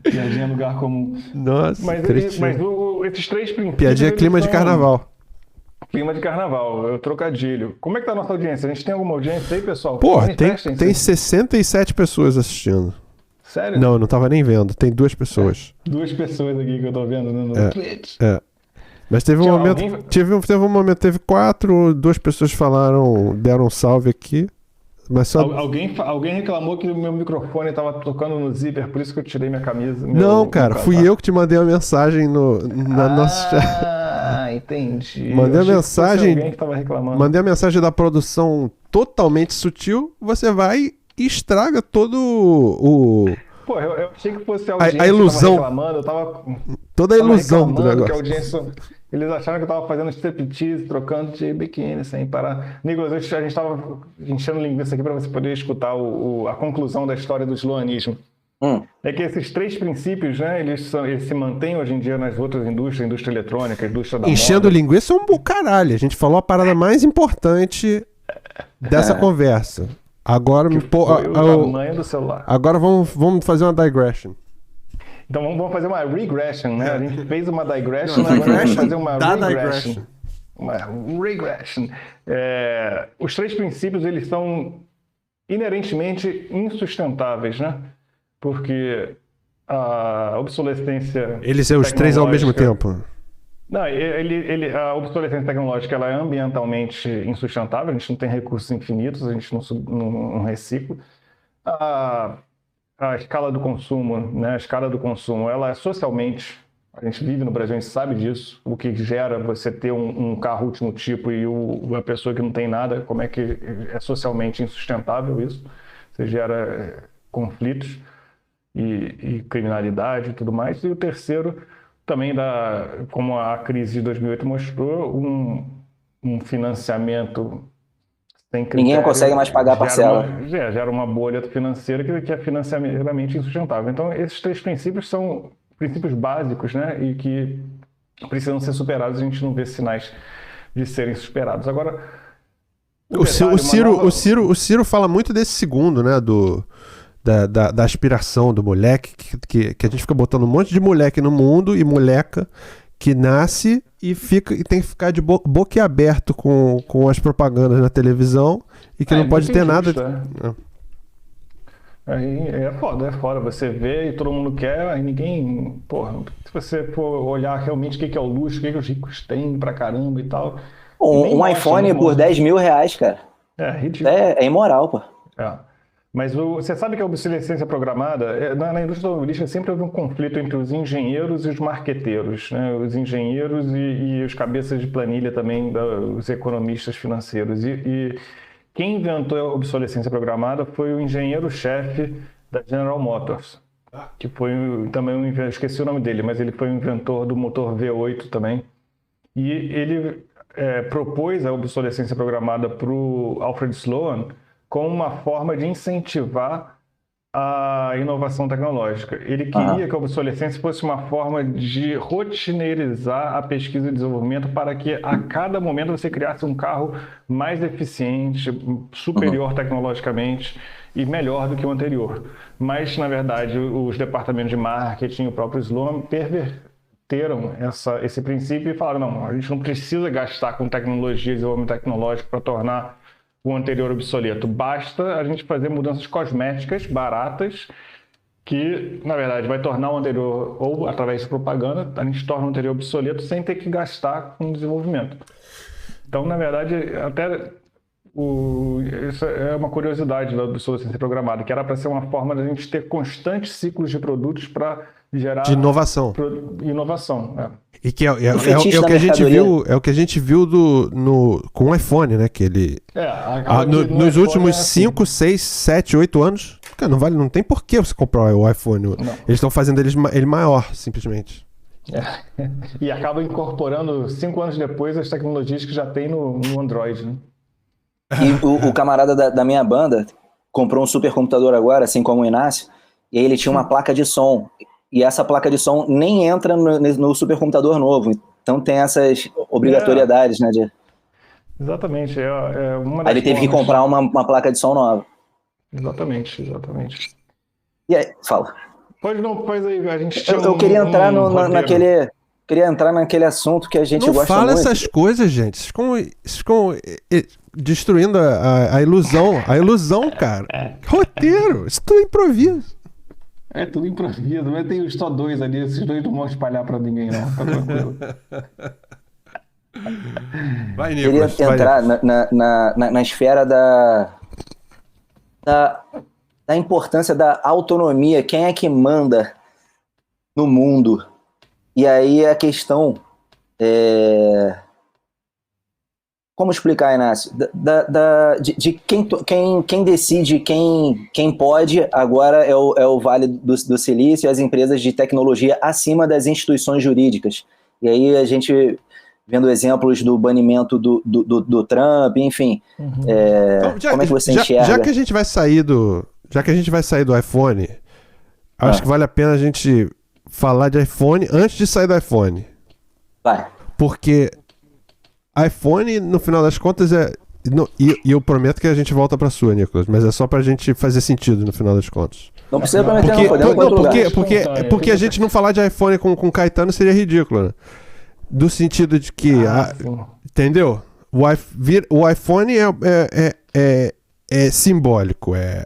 Piadinha lugar comum. Nossa, mas esses 3 princípios... Piadinha clima de carnaval. Clima de carnaval, trocadilho. Como é que tá a nossa audiência? A gente tem alguma audiência aí, pessoal? Pô, tem 67 pessoas assistindo. Sério? Não tava nem vendo. Tem 2 pessoas. 2 pessoas aqui que eu tô vendo no Twitch. Mas teve um momento, teve 4, 2 pessoas deram um salve aqui. Mas só... alguém reclamou que o meu microfone estava tocando no zíper, por isso que eu tirei minha camisa. Não, cara, fui eu que te mandei uma mensagem na nossa chat. Entendi. Mandei a mensagem. Alguém que tava reclamando. Mandei a mensagem da produção totalmente sutil. Você vai e estraga todo o. Pô, eu achei que fosse a audiência a ilusão. Que tava reclamando, toda a ilusão do negócio. Que a audiência, eles acharam que eu tava fazendo striptease, trocando de biquíni sem parar. Nicolas, a gente tava enchendo linguiça aqui para você poder escutar a conclusão da história do sloanismo. É que esses 3 princípios, né, eles se mantêm hoje em dia nas outras indústrias, indústria eletrônica, indústria da enchendo moda. Linguiça é um caralho. A gente falou a parada mais importante dessa conversa. Agora o tamanho do celular. Agora vamos fazer uma digression. Então vamos fazer uma regression, né? A gente fez uma digression, agora vamos fazer uma regression. Uma regression. Os 3 princípios, eles são inerentemente insustentáveis, né? Porque a obsolescência... Eles são os 3 ao mesmo tempo. Não, a obsolescência tecnológica ela é ambientalmente insustentável, a gente não tem recursos infinitos, a gente não recicla. A escala do consumo, né? A escala do consumo, ela é socialmente, a gente vive no Brasil, a gente sabe disso, o que gera você ter um carro último tipo e a pessoa que não tem nada, como é que é socialmente insustentável isso, você gera conflitos. e criminalidade e tudo mais. E o terceiro, também, como a crise de 2008 mostrou, um financiamento sem critério. Ninguém consegue mais pagar a parcela. Gera uma bolha financeira que é financeiramente insustentável. Então, esses 3 princípios são princípios básicos, né? E que precisam ser superados. A gente não vê sinais de serem superados. Agora, o Ciro fala muito desse segundo, né? Da aspiração do moleque, que a gente fica botando um monte de moleque no mundo e moleca que nasce e tem que ficar de boquiaberto com as propagandas na televisão e que não pode ter nada. Aí é foda. Você vê e todo mundo quer, aí ninguém. Porra, se você for olhar realmente o que é o luxo, o que os ricos têm pra caramba e tal. Um iPhone por 10 mil reais, cara. É ridículo. É imoral, pô. Mas você sabe que a obsolescência programada, na indústria automobilística sempre houve um conflito entre os engenheiros e os marqueteiros, né? Os engenheiros e os cabeças de planilha também, os economistas financeiros. E quem inventou a obsolescência programada foi o engenheiro-chefe da General Motors, que foi também esqueci o nome dele, mas ele foi o inventor do motor V8 também. E ele propôs a obsolescência programada para o Alfred Sloan como uma forma de incentivar a inovação tecnológica. Ele queria que a obsolescência fosse uma forma de rotineirizar a pesquisa e desenvolvimento para que a cada momento você criasse um carro mais eficiente, superior tecnologicamente e melhor do que o anterior. Mas, na verdade, os departamentos de marketing, o próprio Sloan, perverteram esse princípio e falaram, não, a gente não precisa gastar com tecnologia e desenvolvimento tecnológico para tornar o anterior obsoleto. Basta a gente fazer mudanças cosméticas, baratas, que, na verdade, vai tornar o anterior, ou através de propaganda, a gente torna o anterior obsoleto sem ter que gastar com desenvolvimento. Então, na verdade, até isso é uma curiosidade da obsolescência programada, que era para ser uma forma de a gente ter constantes ciclos de produtos para gerar... De inovação. Inovação, E que é o que a gente viu com o iPhone, né? Que ele nos últimos 5, 6, 7, 8 anos, cara, não tem por que você comprar o iPhone. Não. Eles estão fazendo ele maior, simplesmente. E acaba incorporando 5 anos depois as tecnologias que já tem no Android, né? E o camarada da minha banda comprou um supercomputador agora, assim como o Inácio, e aí ele tinha uma placa de som. E essa placa de som nem entra no supercomputador novo. Então tem essas obrigatoriedades, né? Exatamente. Aí ele teve que comprar uma placa de som nova. Exatamente. E aí, fala. Pois aí, a gente eu queria entrar queria entrar naquele assunto que a gente gosta muito. Não fala essas coisas, gente. Vocês ficam destruindo a ilusão, cara. Roteiro. Isso tudo é improviso. É tudo improviso, mas tem só 2 ali, esses 2 não vão espalhar pra ninguém, não. Tá tranquilo. Vai, Nicolas. Queria entrar na esfera da importância da autonomia. Quem é que manda no mundo? E aí a questão como explicar, Inácio? De quem decide, quem pode, agora é o Vale do Silício e as empresas de tecnologia acima das instituições jurídicas. E aí a gente vendo exemplos do banimento do Trump, enfim. Então, como é que você enxerga? Já que a gente vai sair do iPhone, acho que vale a pena a gente falar de iPhone antes de sair do iPhone. Vai. Porque iPhone, no final das contas, e eu prometo que a gente volta pra sua, Nicolas, mas é só pra gente fazer sentido no final das contas. Não precisa prometer, não, podemos porque a gente não falar de iPhone com Caetano seria ridículo, né? Do sentido de que... entendeu? O iPhone é simbólico, é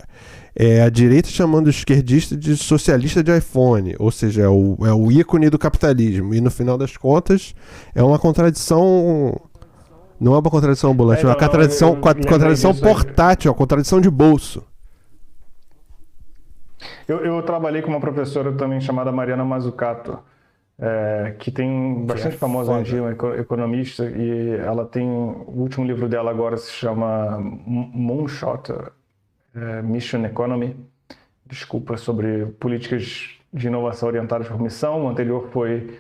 a direita chamando o esquerdista de socialista de iPhone, ou seja, é o ícone do capitalismo, e no final das contas é uma contradição... Não é uma contradição ambulante, é uma contradição portátil, é uma contradição de bolso. Eu trabalhei com uma professora também chamada Mariana Mazzucato, que tem bastante famosa hoje em dia, uma economista, e ela tem, o último livro dela agora se chama Moonshot, Mission Economy, desculpa, sobre políticas de inovação orientadas por missão. O anterior foi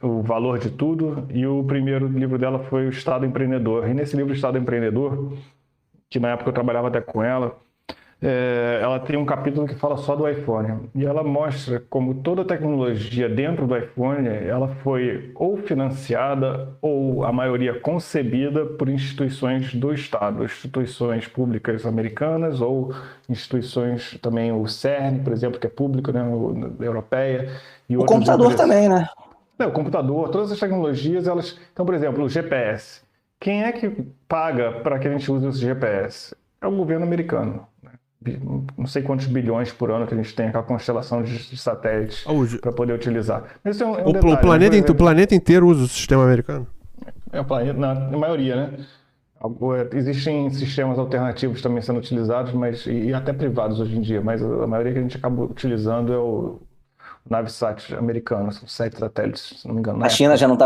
O Valor de Tudo, e o primeiro livro dela foi O Estado Empreendedor. E nesse livro, O Estado Empreendedor, que na época eu trabalhava até com ela tem um capítulo que fala só do iPhone. E ela mostra como toda a tecnologia dentro do iPhone, ela foi ou financiada ou, a maioria, concebida por instituições do Estado, instituições públicas americanas ou instituições também, o CERN, por exemplo, que é público, né, europeia. E o computador também, né? O computador, todas as tecnologias, elas... Então, por exemplo, o GPS. Quem é que paga para que a gente use esse GPS? É o governo americano. Não sei quantos bilhões por ano que a gente tem aquela constelação de satélites para poder utilizar. Mas isso um detalhe, o planeta inteiro usa o sistema americano? É o planeta, na maioria, né? Existem sistemas alternativos também sendo utilizados, e até privados hoje em dia, mas a maioria que a gente acaba utilizando é o Navsat americano, são 7 satélites, se não me engano. A China já não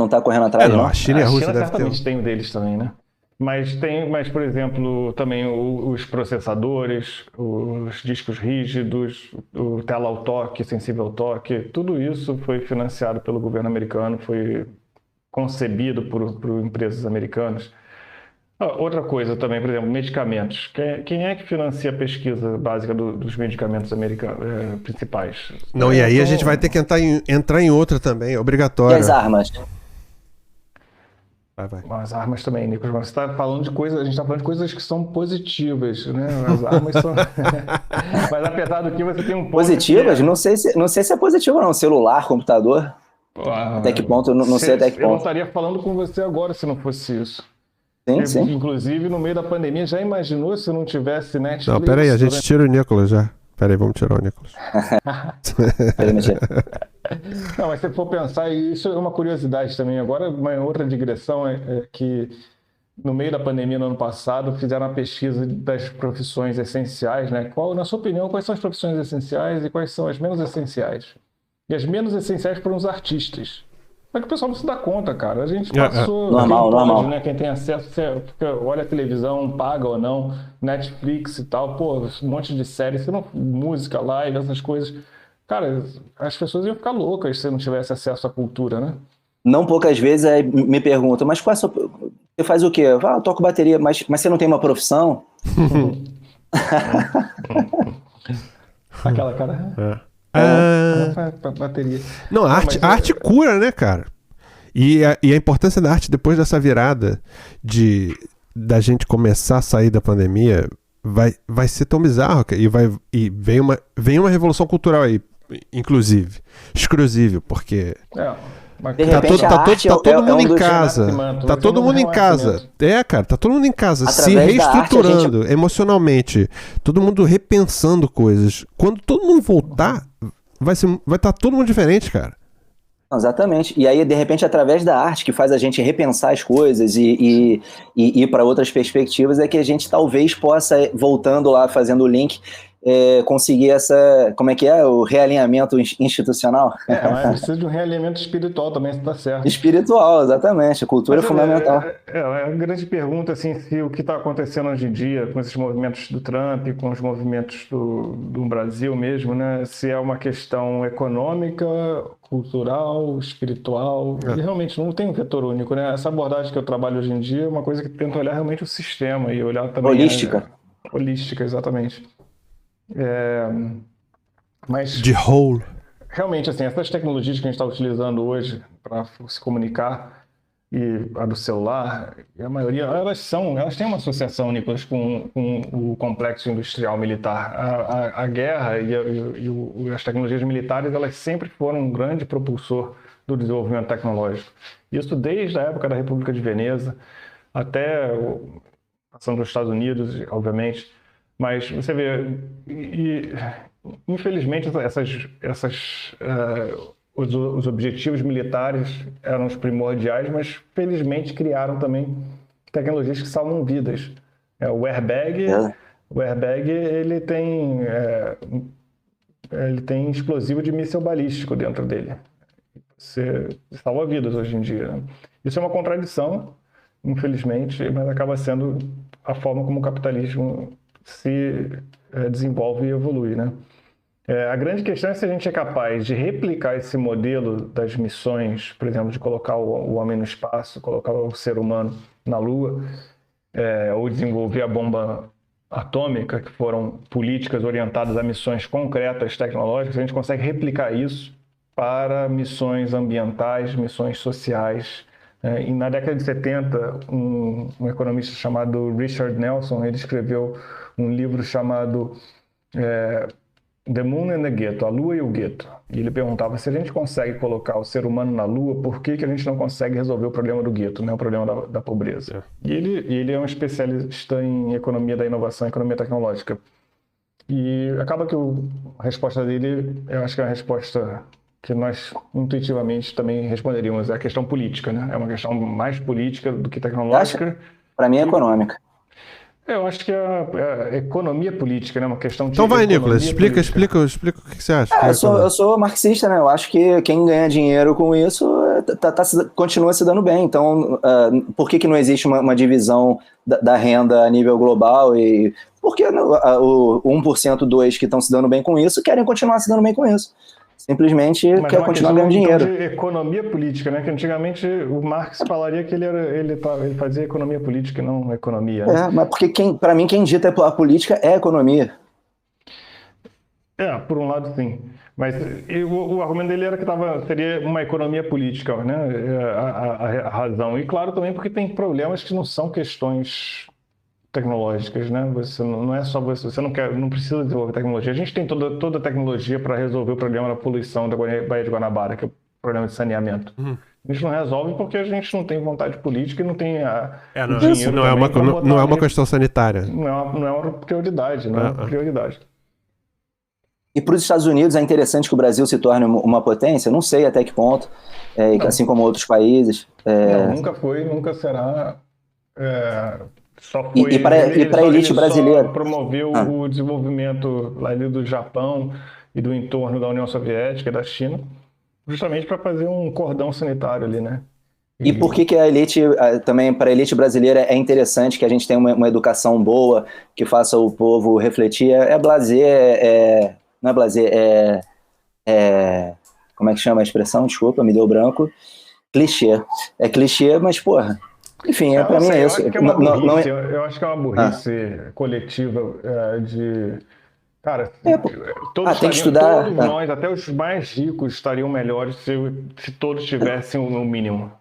tá correndo atrás, não? A China e a Rússia certamente tem um deles também, né? Mas, por exemplo, também os processadores, os discos rígidos, o tela ao toque, sensível ao toque, tudo isso foi financiado pelo governo americano, foi concebido por empresas americanas. Outra coisa também, por exemplo, medicamentos. Quem é que financia a pesquisa básica dos medicamentos americanos principais? Não, e aí a gente vai ter que entrar em outra também, é obrigatório. E as armas? Vai. As armas também, Nicolas. Você está falando de coisas, a gente está falando de coisas que são positivas, né? As armas são. Mas apesar do que você tem um ponto. Positivas? Não sei se é positivo, não. Celular, computador. Até que ponto? Não sei até que ponto. Eu não estaria falando com você agora se não fosse isso. Sim. Inclusive, no meio da pandemia, já imaginou se não tivesse Netflix? Não, peraí, a gente tira o Nicolas já. Peraí, vamos tirar o Nicolas. Não, mas se for pensar, isso é uma curiosidade também. Agora, uma outra digressão é que no meio da pandemia, no ano passado, fizeram uma pesquisa das profissões essenciais, né? Na sua opinião, quais são as profissões essenciais e quais são as menos essenciais? E as menos essenciais foram os artistas. Só que o pessoal não se dá conta, cara. A gente passou... Normal. Né? Quem tem acesso, você olha a televisão, paga ou não, Netflix e tal, um monte de séries, música, live, essas coisas. Cara, as pessoas iam ficar loucas se não tivesse acesso à cultura, né? Não poucas vezes me perguntam, mas qual é a sua... Você faz o quê? Eu toco bateria, mas você não tem uma profissão? Aquela cara... bateria. Não, a arte cura, né, cara? E a importância da arte depois dessa virada da gente começar a sair da pandemia vai ser tão bizarro, e vem uma revolução cultural aí, inclusive, exclusivo, porque tá todo mundo em casa. Tá todo mundo em casa. Cara, tá todo mundo em casa, se reestruturando emocionalmente, todo mundo repensando coisas. Quando todo mundo voltar, vai estar todo mundo diferente, cara. Exatamente. E aí, de repente, através da arte que faz a gente repensar as coisas e ir para outras perspectivas, é que a gente talvez possa, voltando lá, fazendo o link, conseguir como é que é? O realinhamento institucional? Mas precisa de um realinhamento espiritual também, se tá certo. Espiritual, exatamente. A cultura é fundamental. É a grande pergunta, assim, se o que está acontecendo hoje em dia com esses movimentos do Trump, com os movimentos do Brasil mesmo, né? Se é uma questão econômica, cultural, espiritual, e realmente não tem um vetor único, né? Essa abordagem que eu trabalho hoje em dia é uma coisa que tenta olhar realmente o sistema e olhar também... Holística, exatamente. Mas de whole. Realmente, assim, essas tecnologias que a gente está utilizando hoje para se comunicar, e a do celular, a maioria, elas têm uma associação, Nicolas, com o complexo industrial militar. A guerra e as tecnologias militares, elas sempre foram um grande propulsor do desenvolvimento tecnológico. Isso desde a época da República de Veneza, até passando dos Estados Unidos, obviamente. Mas você vê, infelizmente, os objetivos militares eram os primordiais, mas felizmente criaram também tecnologias que salvam vidas. O airbag, ele tem explosivo de míssil balístico dentro dele. Você salva vidas hoje em dia, né? Isso é uma contradição, infelizmente, mas acaba sendo a forma como o capitalismo se desenvolve e evolui, né? A grande questão é se a gente é capaz de replicar esse modelo das missões, por exemplo, de colocar o homem no espaço, colocar o ser humano na Lua, ou desenvolver a bomba atômica, que foram políticas orientadas a missões concretas tecnológicas. A gente consegue replicar isso para missões ambientais, missões sociais. E na década de 70, um economista chamado Richard Nelson, ele escreveu um livro chamado The Moon and the Ghetto, a Lua e o Gueto. E ele perguntava, se a gente consegue colocar o ser humano na Lua, por que a gente não consegue resolver o problema do gueto, né? O problema da pobreza? E ele é um especialista em economia da inovação, economia tecnológica. E acaba que a resposta dele, eu acho que é uma resposta que nós intuitivamente também responderíamos, é a questão política, né? É uma questão mais política do que tecnológica. Para mim é econômica. Eu acho que a economia política, né? Uma questão de. Então vai, Nicolas, explica o que você acha. Eu sou marxista, né? Eu acho que quem ganha dinheiro com isso continua se dando bem. Então, por que não existe uma divisão da renda a nível global? E por que o 1%, 2% que estão se dando bem com isso querem continuar se dando bem com isso? Simplesmente quer continuar ganhando dinheiro. De economia política, né? Que antigamente o Marx falaria que ele fazia economia política e não economia. Né? Mas porque para mim quem dita a política é a economia. Por um lado sim. Mas o argumento dele era que seria uma economia política, né? A razão. E claro também porque tem problemas que não são questões tecnológicas, né? Você não é só você não precisa desenvolver tecnologia. A gente tem toda a tecnologia para resolver o problema da poluição da Baía de Guanabara, que é o problema de saneamento. A gente não resolve porque a gente não tem vontade política e não tem dinheiro. Não é uma questão sanitária. Não é uma prioridade, não é uma prioridade. E para os Estados Unidos é interessante que o Brasil se torne uma potência? Não sei até que ponto, assim como outros países. Nunca foi, nunca será. Só foi, e para a elite brasileira? Só promoveu o desenvolvimento lá do Japão e do entorno da União Soviética e da China, justamente para fazer um cordão sanitário ali, né? E por que a elite, também para a elite brasileira é interessante que a gente tenha uma educação boa, que faça o povo refletir? Não é blazer, como é que chama a expressão? Desculpa, me deu branco. Clichê. É clichê, mas porra. Enfim, para mim é isso. Eu acho que é uma burrice coletiva de... Cara, todos tem que estudar. Todos nós, até os mais ricos, estariam melhores se todos tivessem o mínimo.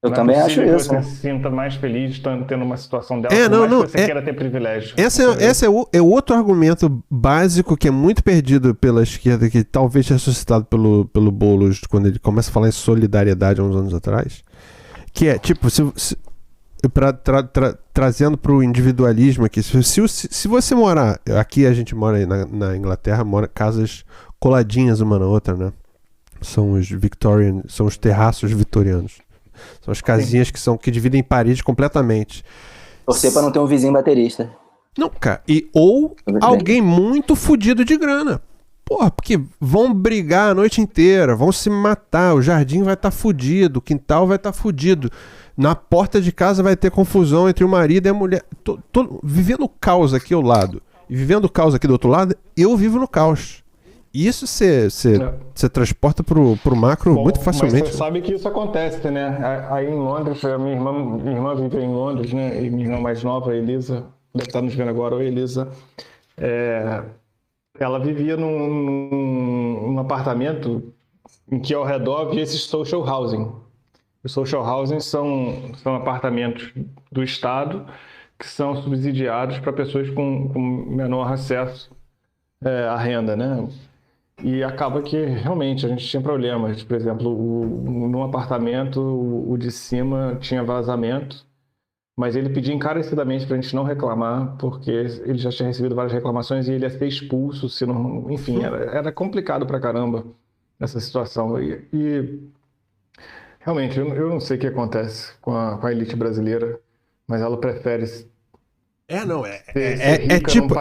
Eu também acho isso. Você se sinta mais feliz tendo uma situação dessa, por mais que você queira ter privilégio. Esse é outro argumento básico que é muito perdido pela esquerda, que talvez tenha suscitado pelo Boulos quando ele começa a falar em solidariedade há uns anos atrás, que é, tipo, trazendo para o individualismo aqui, se você morar, aqui a gente mora aí na Inglaterra, mora casas coladinhas uma na outra, né? São os terraços vitorianos. São as casinhas que dividem Paris completamente. Torcer para não ter um vizinho baterista. Não, cara. Ou alguém muito fudido de grana. Porra, porque vão brigar a noite inteira, vão se matar, o jardim vai estar fudido, o quintal vai estar fudido. Na porta de casa vai ter confusão entre o marido e a mulher. Vivendo o caos aqui ao lado e vivendo o caos aqui do outro lado, eu vivo no caos. E isso você transporta pro macro muito facilmente. Mas você sabe que isso acontece, né? Aí em Londres, minha irmã vive em Londres, né? E minha irmã mais nova, a Elisa, deve estar nos vendo agora, oi Elisa. Ela vivia num apartamento em que ao redor havia esse social housing. Os social housing são apartamentos do Estado que são subsidiados para pessoas com menor acesso à renda, né? E acaba que realmente a gente tinha problemas. Por exemplo, num apartamento, o de cima tinha vazamento, mas ele pedia encarecidamente para a gente não reclamar, porque ele já tinha recebido várias reclamações e ele ia ser expulso, se não... Enfim, era complicado pra caramba essa situação. E realmente, eu não sei o que acontece com a elite brasileira, mas ela prefere... É tipo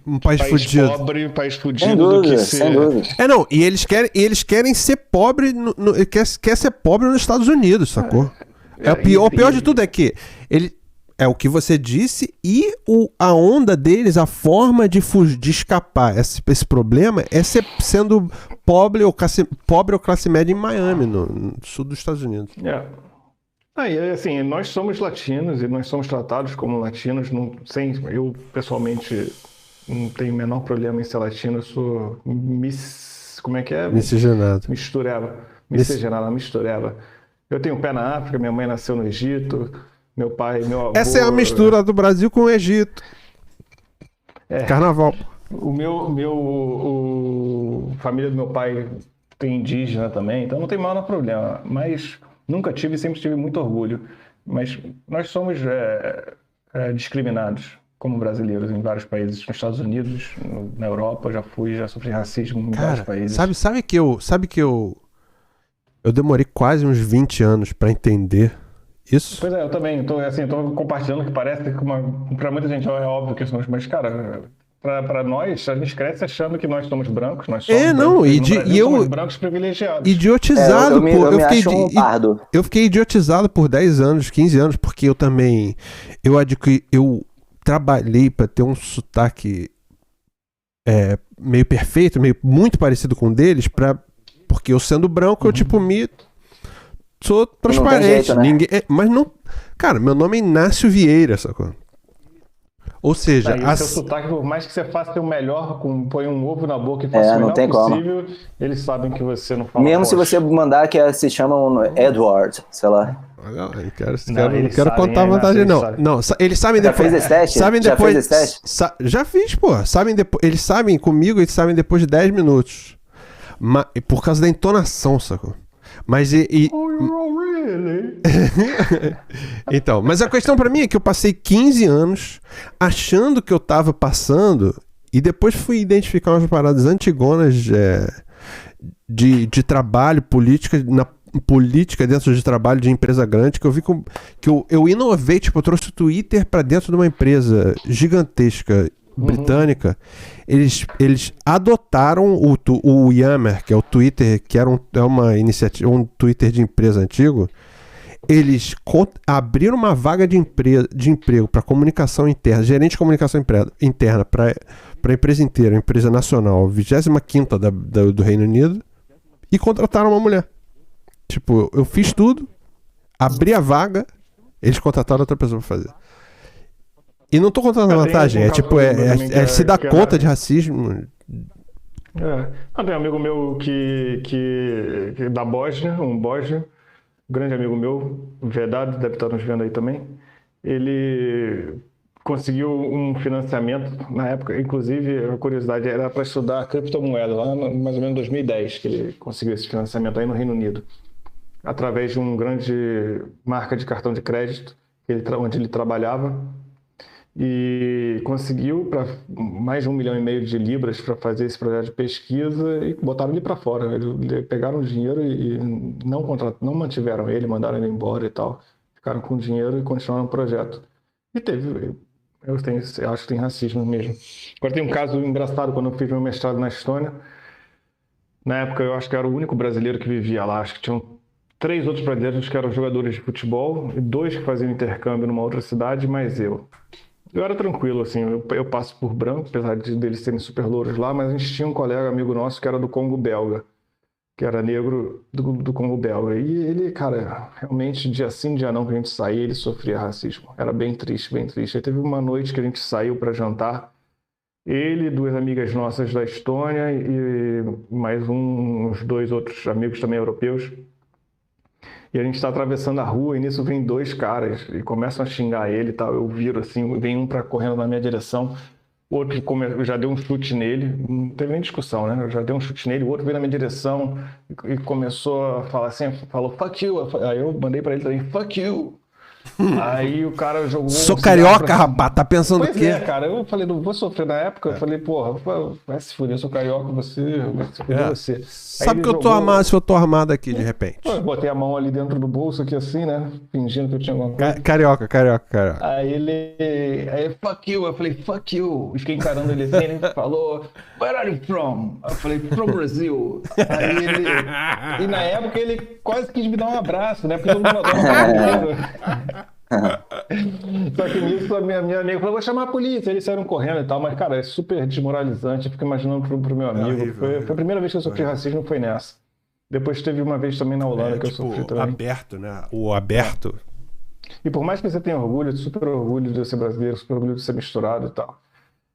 um país fudido. Pobre, um país fudido do que ser... Sem dúvida. E eles querem ser pobre, quer ser pobre nos Estados Unidos, sacou? O pior de tudo é que é o que você disse, e a onda deles, a forma de escapar esse problema é sendo pobre ou classe média em Miami, no sul dos Estados Unidos. Aí, assim, nós somos latinos e nós somos tratados como latinos. Eu, pessoalmente, não tenho o menor problema em ser latino. Eu sou como é que é? Miscigenado. Mistureba. Eu tenho pé na África, minha mãe nasceu no Egito, meu pai, meu avô... Essa é a mistura do Brasil com o Egito. Carnaval. Família do meu pai tem indígena também, então não tem maior problema. Mas nunca tive e sempre tive muito orgulho. Mas nós somos discriminados como brasileiros em vários países. Nos Estados Unidos, na Europa, já sofri racismo em vários países. Sabe que eu demorei quase uns 20 anos pra entender isso? Pois é, eu também. Tô compartilhando que parece que pra muita gente é óbvio que somos, mas, cara, pra nós, a gente cresce achando que nós somos brancos, nós somos somos brancos privilegiados. Idiotizado, pardo. Eu fiquei idiotizado por 10 anos, 15 anos, porque eu trabalhei pra ter um sotaque meio perfeito, muito parecido com o deles, porque eu sendo branco, eu sou transparente. Não tem jeito, né? Mas não... Cara, meu nome é Inácio Vieira, sacou? Ou seja... o seu sotaque, por mais que você faça o melhor, põe um ovo na boca e faça o melhor possível, eles sabem que você não fala. Mesmo se você mandar que se chamam Edward, sei lá. Não quero contar a vantagem, não. Não, eles sabem depois... Já fez esse teste? Já fez esse teste? Já fiz, pô. Eles sabem comigo, eles sabem depois de 10 minutos. Por causa da entonação, sacou? Mas Então, mas a questão pra mim é que eu passei 15 anos achando que eu tava passando e depois fui identificar umas paradas antigonas de trabalho, política dentro de trabalho de empresa grande, que eu vi que eu inovei, eu trouxe o Twitter pra dentro de uma empresa gigantesca britânica. Eles adotaram o Yammer, que é o Twitter, que é uma iniciativa, um Twitter de empresa antigo. Eles abriram uma vaga de emprego para comunicação interna, gerente de comunicação interna para a empresa inteira, empresa nacional, 25ª do Reino Unido, e contrataram uma mulher. Eu fiz tudo, abri a vaga, eles contrataram outra pessoa para fazer. E não tô contando a vantagem, se dar conta de racismo. Tem um amigo meu que da Bósnia, um grande amigo meu, Vedado, deve estar nos vendo aí também. Ele conseguiu um financiamento na época, inclusive, a curiosidade, era para estudar criptomoeda, lá mais ou menos em 2010, que ele conseguiu esse financiamento aí no Reino Unido, através de uma grande marca de cartão de crédito, onde ele trabalhava. E conseguiu mais de 1,5 milhão de libras para fazer esse projeto de pesquisa e botaram ele para fora. Eles pegaram o dinheiro e não mantiveram ele, mandaram ele embora e tal. Ficaram com o dinheiro e continuaram o projeto. E eu acho que tem racismo mesmo. Agora tem um caso engraçado, quando eu fiz meu mestrado na Estônia. Na época eu acho que eu era o único brasileiro que vivia lá. Acho que tinham 3 outros brasileiros que eram jogadores de futebol e 2 que faziam intercâmbio numa outra cidade, mais eu. Eu era tranquilo, assim, eu passo por branco, apesar deles serem super louros lá, mas a gente tinha um colega amigo nosso que era do Congo belga, que era negro do Congo belga. E ele, cara, realmente, dia sim, dia não que a gente saía, ele sofria racismo. Era bem triste, bem triste. Aí teve uma noite que a gente saiu para jantar, ele, 2 amigas nossas da Estônia e mais uns 2 outros amigos também europeus. E a gente está atravessando a rua e nisso vem 2 caras e começam a xingar ele e tal. Eu viro assim, vem um correndo na minha direção, o outro já deu um chute nele, não teve nem discussão, né? Eu já dei um chute nele, o outro veio na minha direção e começou a falar assim, falou fuck you. Aí eu mandei para ele também, fuck you. Aí o cara jogou... Sou carioca, rapaz, tá pensando o quê? Cara, eu falei, não vou sofrer na época, eu falei, porra, vai se fuder, eu sou carioca, você. Sabe que eu tô armado, se eu tô armado aqui, de repente. Eu botei a mão ali dentro do bolso, aqui assim, né, fingindo que eu tinha alguma coisa. Carioca. Aí fuck you, eu falei, fuck you. Fiquei encarando ele assim, ele falou, where are you from? Eu falei, from Brazil. E na época ele quase quis me dar um abraço, né, porque todo mundo adora. Só que nisso a minha amiga falou, vou chamar a polícia. Eles saíram correndo e tal, mas, cara, é super desmoralizante. Eu fico imaginando pro meu amigo. horrível, Foi a primeira vez que eu sofri racismo, foi nessa. Depois teve uma vez também na Holanda que eu sofri também. Aberto, né? O aberto. E por mais que você tenha orgulho, super orgulho de ser brasileiro, super orgulho de ser misturado e tal,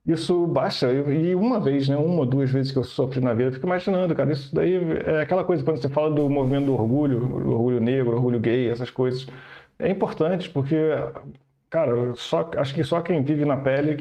isso baixa. E uma vez, né, uma ou duas vezes que eu sofri na vida, eu fico imaginando, cara, isso daí é aquela coisa, quando você fala do movimento do orgulho negro, orgulho gay, essas coisas, é importante, porque, cara, acho que só quem vive na pele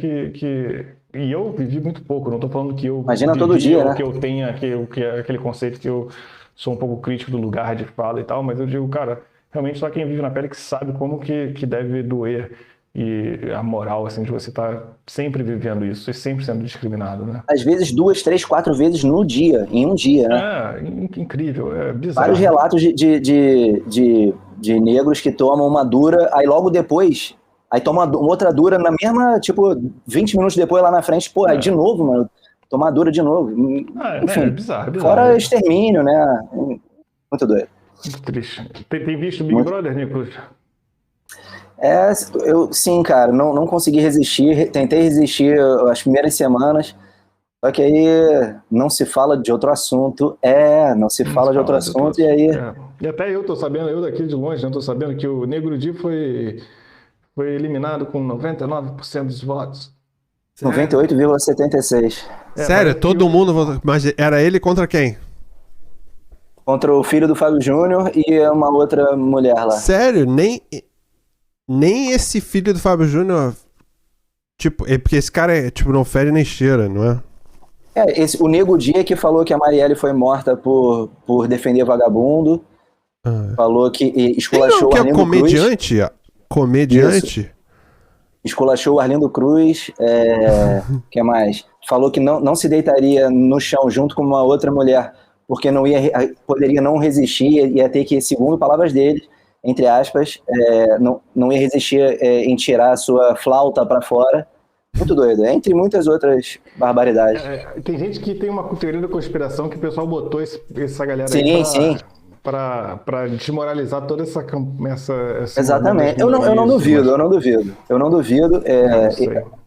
e eu vivi muito pouco, não estou falando que eu Imagina vivi, todo dia, ou né? que eu tenha aquele conceito que eu sou um pouco crítico do lugar de fala e tal, mas eu digo, cara, realmente só quem vive na pele que sabe como que deve doer e a moral, assim, de você estar sempre vivendo isso e sempre sendo discriminado, né? Às vezes 2, 3, 4 vezes no dia, em um dia, né? Incrível, é bizarro. Vários relatos de negros que tomam uma dura, aí logo depois, aí toma uma outra dura na mesma, tipo, 20 minutos depois lá na frente, pô, aí de novo, mano, tomar dura de novo. Enfim, é bizarro. Fora extermínio, né? Muito doido. Muito triste. Tem visto Big Brother, Nicolas? Sim, cara, não consegui resistir, tentei resistir as primeiras semanas, só que aí não se fala de outro assunto, e aí... E até eu tô sabendo, eu daqui de longe, né, tô sabendo que o Negro Di foi eliminado com 99% dos votos. 98,76. Sério? Todo mundo votou. Mas era ele contra quem? Contra o filho do Fábio Júnior e uma outra mulher lá. Sério? Nem esse filho do Fábio Júnior. Tipo, porque esse cara tipo, não fere nem cheira, não é? O Nego Di que falou que a Marielle foi morta por defender vagabundo. Falou que esculachou o Arlindo comediante? Cruz. Comediante? Isso. Esculachou o Arlindo Cruz. Que mais? Falou que não se deitaria no chão junto com uma outra mulher, porque poderia não resistir, ia ter que, segundo palavras dele, entre aspas, não ia resistir em tirar a sua flauta para fora. Muito doido, entre muitas outras barbaridades. Tem gente que tem uma teoria da conspiração que o pessoal botou essa galera sim. Para desmoralizar toda essa Exatamente. Eu não duvido.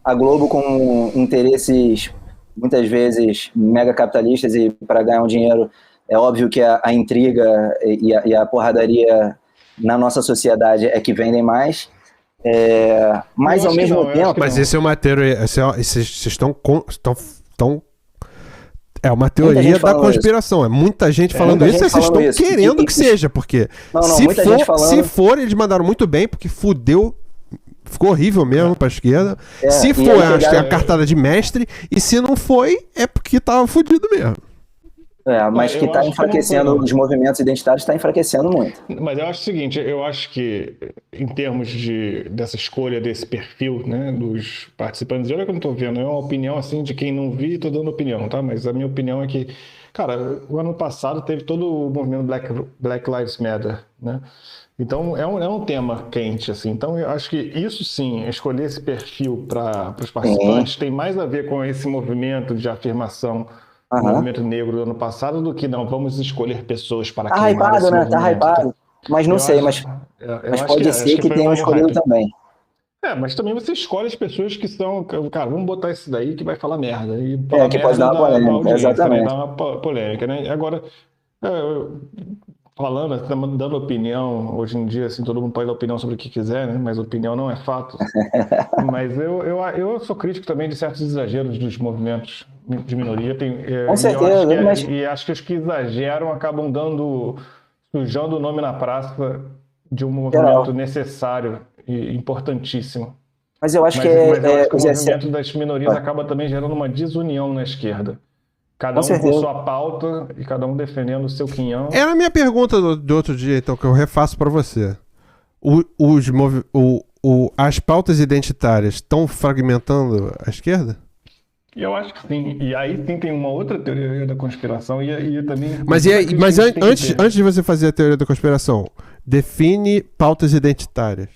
A Globo, com interesses muitas vezes mega capitalistas e para ganhar um dinheiro, é óbvio que a intriga e a porradaria na nossa sociedade é que vendem mais. Mas ao mesmo tempo... Mas esse é uma teoria... Vocês estão... É uma teoria da conspiração. Isso. É muita gente falando isso e vocês estão querendo que seja, porque se for, eles mandaram muito bem, porque fudeu, ficou horrível mesmo pra esquerda. Se for, a cartada de mestre, e se não foi, é porque tava fudido mesmo. Mas que tá enfraquecendo os movimentos identitários, está enfraquecendo muito. Mas eu acho o seguinte, eu acho que em termos dessa escolha desse perfil, né, dos participantes, olha que eu não tô vendo, é uma opinião assim de quem não vi, tô dando opinião, tá? Mas a minha opinião é que, cara, o ano passado teve todo o movimento Black Lives Matter, né? Então é um tema quente, assim. Então eu acho que isso sim, escolher esse perfil para os participantes tem mais a ver com esse movimento de afirmação do movimento negro do ano passado do que não, vamos escolher pessoas para queimar esse movimento. Tá hypado. Mas não sei, mas pode ser que tenham escolhido também. Mas também você escolhe as pessoas que são... Cara, vamos botar esse daí que vai falar merda. E que pode dar uma polêmica, exatamente. Dar uma polêmica, né? Agora, falando, dando opinião, hoje em dia, assim, todo mundo pode dar opinião sobre o que quiser, né? Mas opinião não é fato. Mas eu sou crítico também de certos exageros dos movimentos de minoria. Com certeza. E acho que os que exageram acabam sujando o nome na praça de um movimento necessário e importantíssimo. Mas eu acho que o movimento das minorias acaba também gerando uma desunião na esquerda. Cada um com sua pauta e cada um defendendo o seu quinhão. Era a minha pergunta do outro dia, então, que eu refaço para você. As pautas identitárias estão fragmentando a esquerda? Eu acho que sim. E aí sim tem uma outra teoria da conspiração e também... Mas antes de você fazer a teoria da conspiração, define pautas identitárias.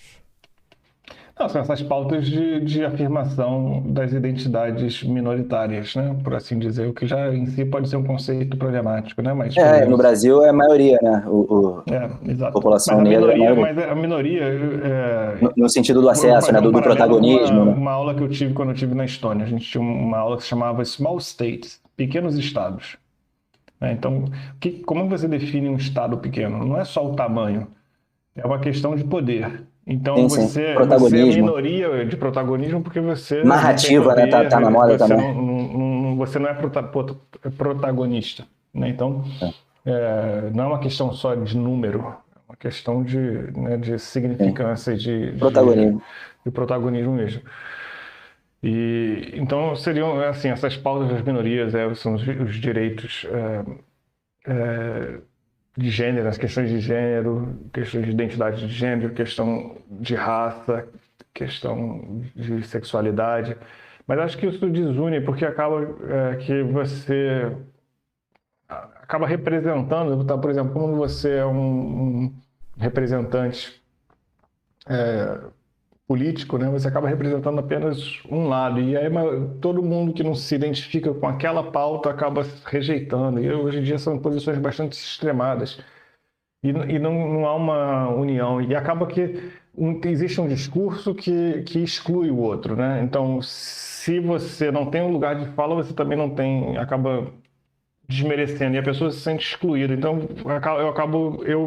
Não, são essas pautas de afirmação das identidades minoritárias, né? Por assim dizer, o que já em si pode ser um conceito problemático, né? Mas, por exemplo, No Brasil é a maioria, né? A exato. população Mas negra é a maioria. mas a minoria No sentido do vou acesso, fazer né? um Do paralelo com protagonismo, né? uma aula que eu tive quando eu estive na Estônia. A gente tinha uma aula que se chamava Small States, pequenos estados. Então, como você define um estado pequeno? Não é só o tamanho, é uma questão de poder. Então, Sim. você é Protagonismo. minoria de protagonismo porque você Narrativa, não tem poder, né? Tá na moda você também. você não é protagonista, né? Então, não é uma questão só de número, é uma questão de significância, Protagonismo. de protagonismo mesmo. E então seriam assim essas pautas das minorias, são os direitos de gênero, as questões de gênero, questões de identidade de gênero, questão de raça, questão de sexualidade. Mas acho que isso desune porque acaba que você acaba representando, tá? Por exemplo, como você é um representante político, né? Você acaba representando apenas um lado e aí todo mundo que não se identifica com aquela pauta acaba rejeitando. E hoje em dia são posições bastante extremadas e não há uma união e acaba que existe um discurso que exclui o outro, né? Então, se você não tem um lugar de fala, você também não tem, acaba desmerecendo e a pessoa se sente excluída. Então,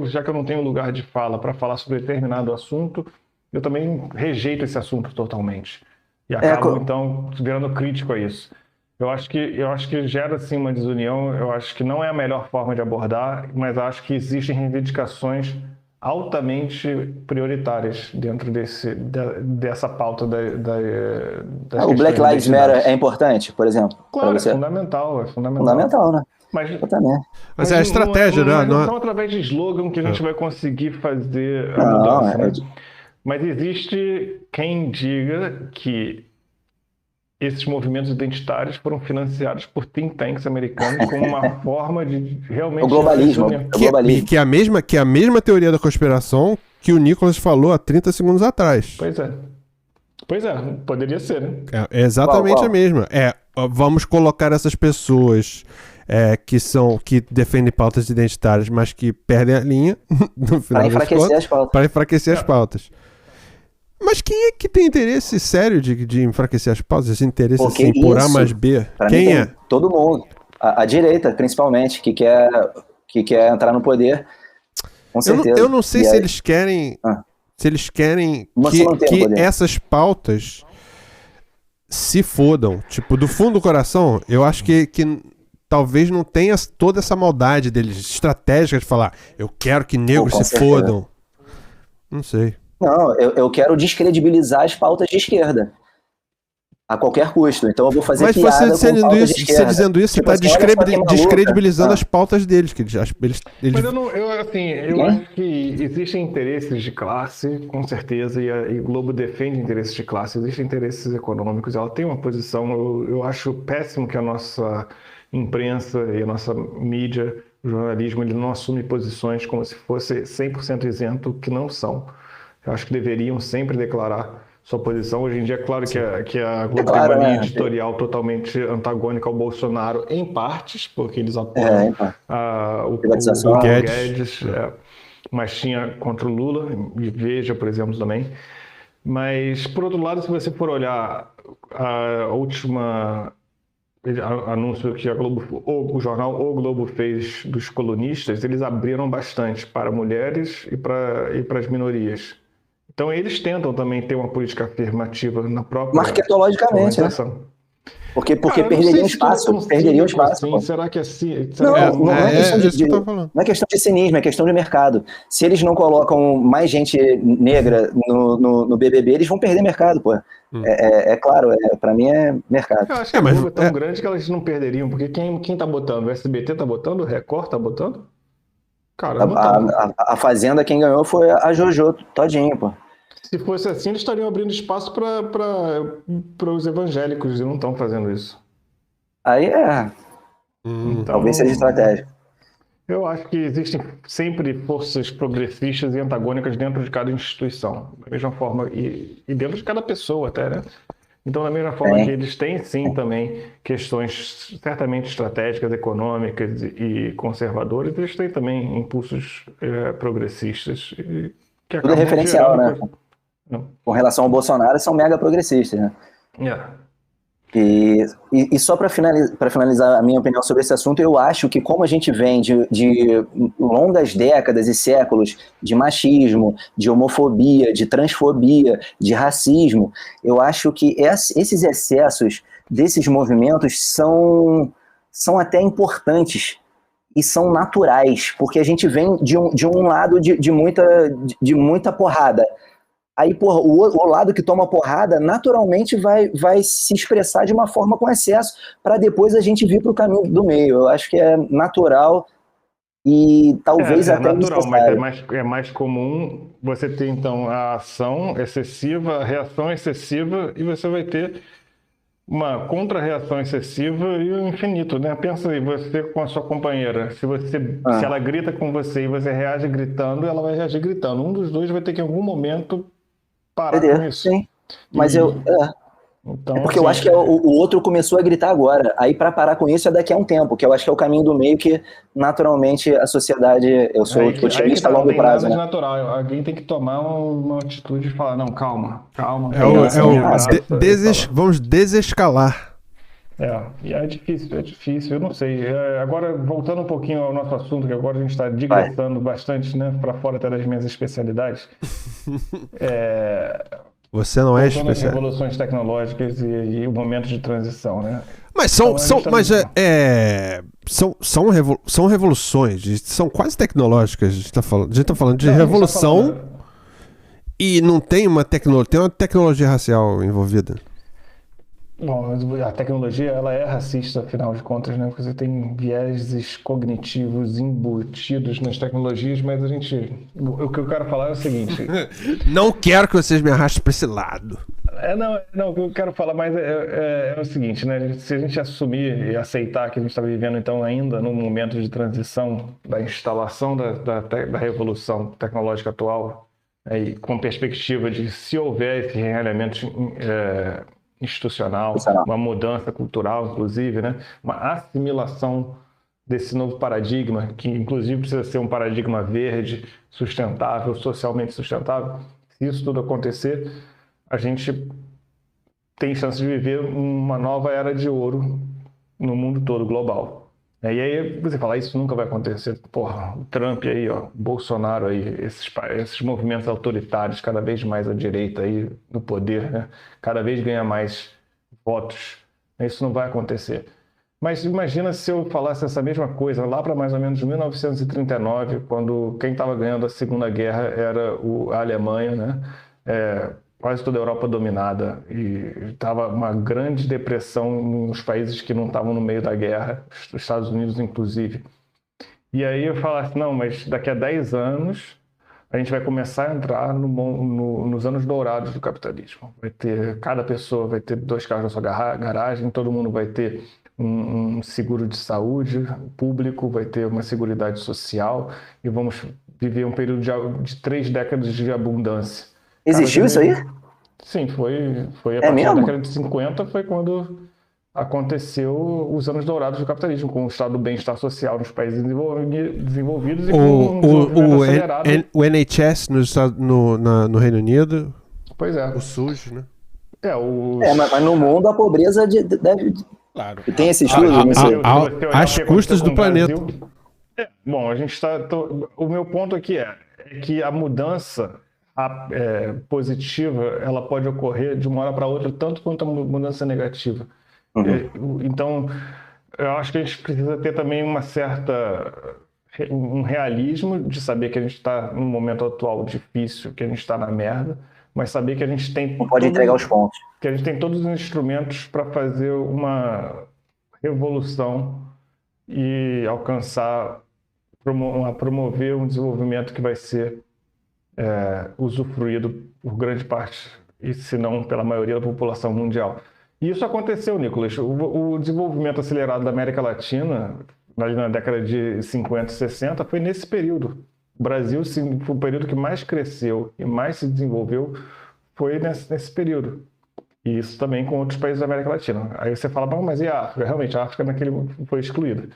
já que eu não tenho lugar de fala para falar sobre determinado assunto, eu também rejeito esse assunto totalmente. E acabo, então, virando crítico a isso. Eu acho que gera, assim, uma desunião. Eu acho que não é a melhor forma de abordar, mas acho que existem reivindicações altamente prioritárias dentro dessa pauta das O Black questões Lives de Matter identidade. é importante, por exemplo? Claro, pra você? é fundamental. Fundamental, né? Mas Eu também. Mas é a estratégia, né? Não é só através de slogan que a gente vai conseguir fazer a Não, mudança, né? Mas existe quem diga que esses movimentos identitários foram financiados por think tanks americanos como uma forma de realmente... O globalismo. Que é a mesma teoria da conspiração que o Nicholas falou há 30 segundos atrás. Pois é, poderia ser, né? É exatamente a mesma. Vamos colocar essas pessoas que defendem pautas identitárias, mas que perdem a linha no final para enfraquecer as pautas. Mas quem é que tem interesse sério de enfraquecer as pautas? Esse interesse assim, por A mais B? Quem é? Todo mundo. A direita, principalmente, que quer entrar no poder. Com certeza. Eu não sei se eles querem... Se eles querem que essas pautas se fodam. Tipo, do fundo do coração, eu acho que talvez não tenha toda essa maldade deles, estratégica de falar, eu quero que negros se fodam. Não sei. Não, eu quero descredibilizar as pautas de esquerda. A qualquer custo. Então eu vou fazer piada com pautas de esquerda. Você dizendo isso, você está descredibilizando as pautas deles. Que eles... Mas eu acho que existem interesses de classe, com certeza, e o Globo defende interesses de classe, existem interesses econômicos, ela tem uma posição, eu acho péssimo que a nossa imprensa e a nossa mídia, o jornalismo, ele não assume posições como se fosse 100% isento, que não são. Eu acho que deveriam sempre declarar sua posição. Hoje em dia, é claro que a Globo tem uma linha editorial totalmente antagônica ao Bolsonaro, em partes, porque eles apoiam o Guedes, mas tinha contra o Lula, e Veja, por exemplo, também. Mas, por outro lado, se você for olhar a última anúncio que o jornal O Globo fez dos colunistas, eles abriram bastante para mulheres e para as minorias. Então, eles tentam também ter uma política afirmativa na própria... Marketologicamente, né? Porque perderiam espaço. Perderiam espaço. Assim. Será que é assim? Não é questão de cinismo, é questão de mercado. Se eles não colocam mais gente negra no BBB, eles vão perder mercado, pô. É claro, pra mim é mercado. Eu acho que a Globo é tão grande que elas não perderiam, porque quem tá botando? O SBT tá botando? O Record tá botando? Cara, não tá. A Fazenda, quem ganhou foi a Jojo, todinho, pô. Se fosse assim, eles estariam abrindo espaço para os evangélicos e não estão fazendo isso. Aí talvez seja estratégia. Eu acho que existem sempre forças progressistas e antagônicas dentro de cada instituição, da mesma forma, e dentro de cada pessoa até, né? Então, da mesma forma que eles têm, sim, também questões certamente estratégicas, econômicas e conservadoras, eles têm também impulsos progressistas que Tudo é acabam referencial, gerando né? coisa. Com relação ao Bolsonaro, são mega progressistas, né? E só para finalizar a minha opinião sobre esse assunto, eu acho que como a gente vem de longas décadas e séculos de machismo, de homofobia, de transfobia, de racismo, eu acho que esses excessos desses movimentos são até importantes e são naturais, porque a gente vem de um lado de muita porrada. Aí, porra, o lado que toma porrada naturalmente vai se expressar de uma forma com excesso para depois a gente vir para o caminho do meio. Eu acho que é natural e talvez até natural, necessário. mas é mais comum você ter, então, a ação excessiva, a reação excessiva, e você vai ter uma contra-reação excessiva e o infinito, né? Pensa aí, você com a sua companheira, se ela grita com você e você reage gritando, ela vai reagir gritando. Um dos dois vai ter que, em algum momento, parar com isso. Sim, mas Então, é porque assim, eu acho que o outro começou a gritar agora. Aí para parar com isso é daqui a um tempo, que eu acho que é o caminho do meio que naturalmente a sociedade, eu sou otimista a longo prazo, não tem nada de né? natural. Alguém tem que tomar uma atitude e falar, não, calma. Vamos desescalar. E é difícil, eu não sei. Agora, voltando um pouquinho ao nosso assunto, que agora a gente está digressando bastante, né, para fora até das minhas especialidades. Você não é especial. As revoluções tecnológicas e o momento de transição, né? Mas são revoluções, são quase tecnológicas. A gente está falando de revolução e não tem uma tecnologia racial envolvida. Bom, a tecnologia ela é racista, afinal de contas, né? Porque você tem vieses cognitivos embutidos nas tecnologias, mas o que eu quero falar é o seguinte... Não quero que vocês me arrastem para esse lado. Não, o que eu quero falar mais é o seguinte, né? Se a gente assumir e aceitar que a gente está vivendo, então, ainda num momento de transição da instalação da revolução tecnológica atual, e com perspectiva de se houver esse realinhamento institucional, uma mudança cultural, inclusive, né? Uma assimilação desse novo paradigma, que inclusive precisa ser um paradigma verde, sustentável, socialmente sustentável. Se isso tudo acontecer, a gente tem chance de viver uma nova era de ouro no mundo todo, global. E aí você fala, isso nunca vai acontecer. Porra, o Trump aí, ó, o Bolsonaro aí, esses movimentos autoritários cada vez mais à direita aí no poder, né? Cada vez ganha mais votos. Isso não vai acontecer. Mas imagina se eu falasse essa mesma coisa lá para mais ou menos 1939, quando quem estava ganhando a Segunda Guerra era a Alemanha, né? Quase toda a Europa dominada, e estava uma grande depressão nos países que não estavam no meio da guerra, os Estados Unidos inclusive. E aí eu falasse, não, mas daqui a 10 anos a gente vai começar a entrar nos anos dourados do capitalismo. Cada pessoa vai ter 2 carros na sua garagem, todo mundo vai ter um seguro de saúde público, vai ter uma seguridade social, e vamos viver um período de 3 décadas de abundância. Existiu isso aí? Sim, foi a partir da década de 50, foi quando aconteceu os anos dourados do capitalismo, com o estado do bem-estar social nos países desenvolvidos e com um desenvolvimento acelerado. O NHS no Reino Unido. Pois é. O SUS, né? Mas no mundo a pobreza deve... Claro. Tem esse estudo? Às custas do planeta. Bom, o meu ponto aqui é que a mudança positiva, ela pode ocorrer de uma hora para outra, tanto quanto a mudança negativa. Então, eu acho que a gente precisa ter também um realismo de saber que a gente está num momento atual difícil, que a gente está na merda, mas saber que a gente tem... Não pode entregar os pontos. Que a gente tem todos os instrumentos para fazer uma revolução e promover um desenvolvimento que vai ser usufruído por grande parte, e se não pela maioria da população mundial. E isso aconteceu, Nicolas. O desenvolvimento acelerado da América Latina, ali na década de 50 e 60, foi nesse período. O Brasil, sim, foi o período que mais cresceu e mais se desenvolveu, foi nesse período. E isso também com outros países da América Latina. Aí você fala, bom, mas e a África? Realmente, a África naquele foi excluída.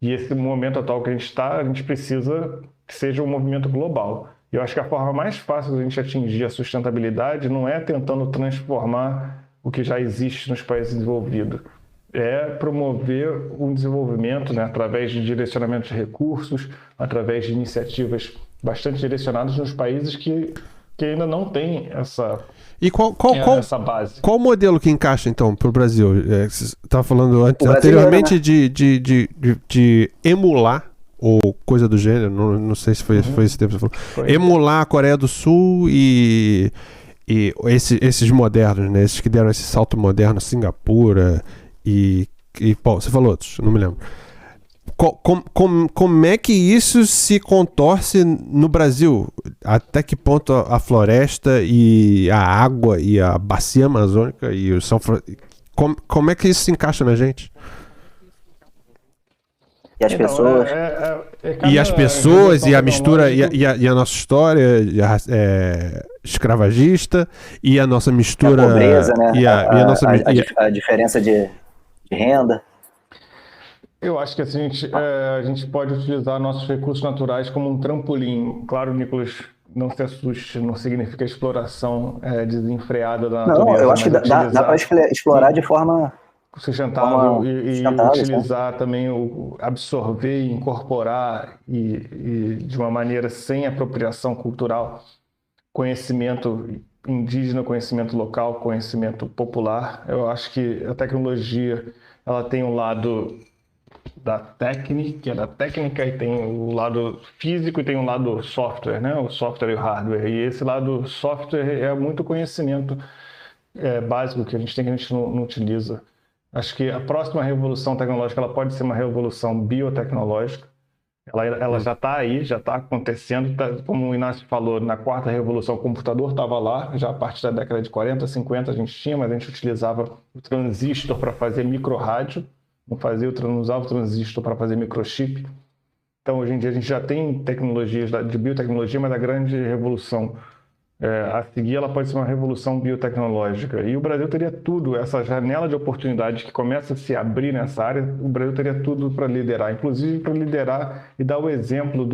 E esse momento atual que a gente está, a gente precisa que seja um movimento global. E eu acho que a forma mais fácil de a gente atingir a sustentabilidade não é tentando transformar o que já existe nos países desenvolvidos. É promover um desenvolvimento, né, através de direcionamento de recursos, através de iniciativas bastante direcionadas nos países que ainda não têm essa, E essa base. qual modelo que encaixa, então, para o Brasil? Você estava falando brasileiro, anteriormente, né? de emular, ou coisa do gênero, não sei se foi esse tempo que você falou. Foi. Emular a Coreia do Sul e esses modernos, né? Esses que deram esse salto moderno, Singapura e pô, você falou outros, não me lembro. Como é que isso se contorce no Brasil? Até que ponto a floresta e a água e a bacia amazônica e o como é que isso se encaixa na gente? E as Então, pessoas. E as pessoas e a mistura e a nossa história escravagista e a nossa mistura A pobreza, né? e a nossa A diferença de renda. Eu acho que assim, a gente pode utilizar nossos recursos naturais como um trampolim. Claro, Nicolas, não se assuste, não significa exploração desenfreada da natureza. Não, eu acho que mas dá para explorar de forma sustentável e sustentável, utilizar também, absorver e incorporar e de uma maneira sem apropriação cultural, conhecimento indígena, conhecimento local, conhecimento popular. Eu acho que a tecnologia ela tem um lado da técnica e tem o lado físico e tem um lado software, né? O software e o hardware. E esse lado software é muito conhecimento básico que a gente tem que a gente não utiliza. Acho que a próxima revolução tecnológica ela pode ser uma revolução biotecnológica. Ela já está aí, já está acontecendo. Como o Inácio falou, na quarta revolução o computador estava lá, já a partir da década de 40, 50 a gente tinha, mas a gente utilizava o transistor para fazer microrádio, não usava o transistor para fazer microchip. Então, hoje em dia, a gente já tem tecnologias de biotecnologia, mas a grande revolução a seguir, ela pode ser uma revolução biotecnológica. E o Brasil teria tudo, essa janela de oportunidade que começa a se abrir nessa área, o Brasil teria tudo para liderar, inclusive para liderar e dar o exemplo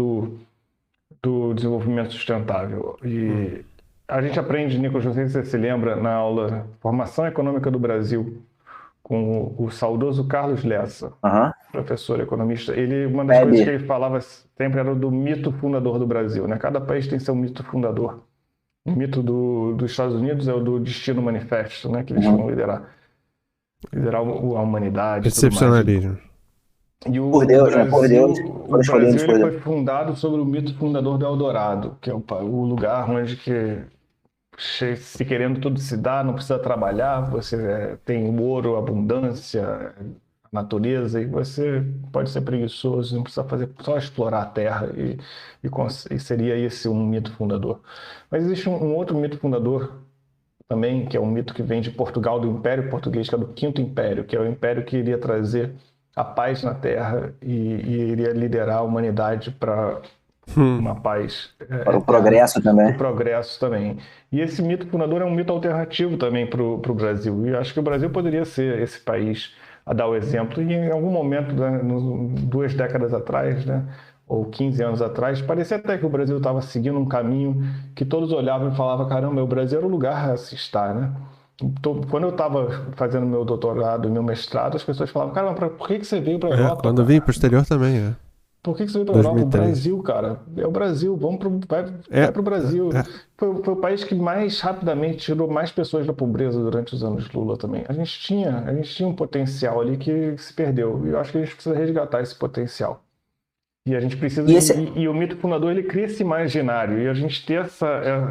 do desenvolvimento sustentável. E a gente aprende, Nicolas, não sei se você se lembra, na aula Formação Econômica do Brasil, com o saudoso Carlos Lessa, professor economista. Uma das coisas que ele falava sempre era do mito fundador do Brasil, né? Cada país tem seu mito fundador. O mito dos Estados Unidos é o do Destino Manifesto, né? Que eles vão liderar a humanidade. Excepcionalismo. E o Por Deus, Brasil, por Deus. O Brasil ele foi fundado sobre o mito fundador do Eldorado, que é o lugar onde que se querendo tudo se dá, não precisa trabalhar, você tem o ouro, a abundância, a natureza, e você pode ser preguiçoso, não precisa fazer só explorar a terra, e seria esse um mito fundador. Mas existe um outro mito fundador também, que é um mito que vem de Portugal, do Império Português, que é do Quinto Império, que é o império que iria trazer a paz na terra e iria liderar a humanidade para uma paz. Para o progresso também. O progresso também. E esse mito fundador é um mito alternativo também para o Brasil. E acho que o Brasil poderia ser esse país a dar o exemplo. E em algum momento, né, 2 décadas atrás, né, ou 15 anos atrás, parecia até que o Brasil estava seguindo um caminho que todos olhavam e falavam, caramba, o Brasil era o lugar a se estar, né? Então, quando eu estava fazendo meu doutorado e meu mestrado, as pessoas falavam, caramba, por que você veio para a Europa? Quando eu vim para o exterior também, Por que você veio para a Europa? O Brasil, cara. É o Brasil. Vai para o Brasil. Foi o país que mais rapidamente tirou mais pessoas da pobreza durante os anos Lula também. A gente tinha um potencial ali que se perdeu. E eu acho que a gente precisa resgatar esse potencial. E a gente precisa... E o mito fundador, ele cria esse imaginário. E a gente ter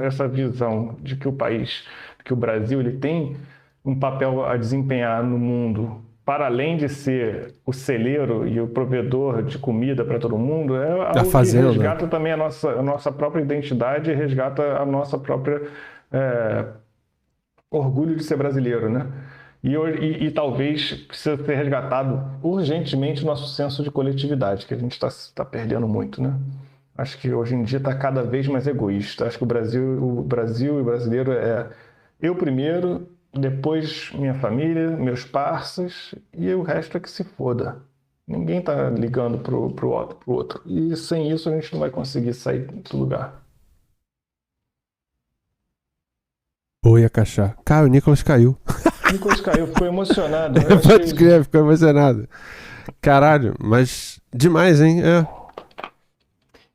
essa visão de que o Brasil, ele tem um papel a desempenhar no mundo, para além de ser o celeiro e o provedor de comida para todo mundo, é algo que resgata também a nossa própria identidade e resgata a nossa própria orgulho de ser brasileiro, né? E talvez precisa ser resgatado urgentemente o nosso senso de coletividade, que a gente está perdendo muito, né? Acho que hoje em dia está cada vez mais egoísta. Acho que o Brasil e o brasileiro é eu primeiro, depois minha família, meus parceiros, e o resto é que se foda. Ninguém está ligando pro outro. E sem isso a gente não vai conseguir sair do lugar. Oi, Akachá. Cara, o Nicolas caiu. O Nicolas caiu, ficou emocionado. Pode escrever, ficou emocionado. Caralho, mas demais, hein? É.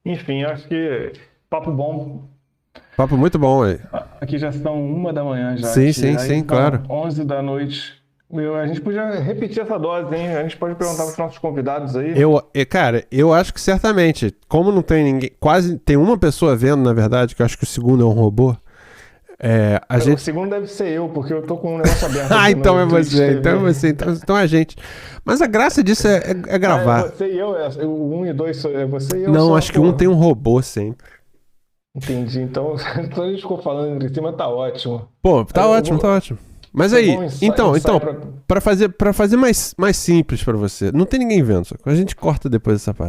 Enfim, acho que papo bom. Papo muito bom aí. Aqui já são 1h já. Sim, aqui. sim, Aí sim, são claro. 11 da noite. A gente podia repetir essa dose, hein? A gente pode perguntar para os nossos convidados aí. Cara, eu acho que certamente, como não tem ninguém, quase tem uma pessoa vendo, na verdade, que eu acho que o segundo é um robô. O segundo deve ser eu, porque eu tô com um negócio aberto. Então é você, então é a gente. Mas a graça disso é gravar. Você e eu, o 1 e 2 é você e eu. Não, acho que um tem um robô sempre. Entendi, então a gente ficou falando entre cima, tá ótimo. Pô, tá ótimo. Mas aí, então, pra fazer mais simples pra você, não tem ninguém vendo, só que a gente corta depois essa parte.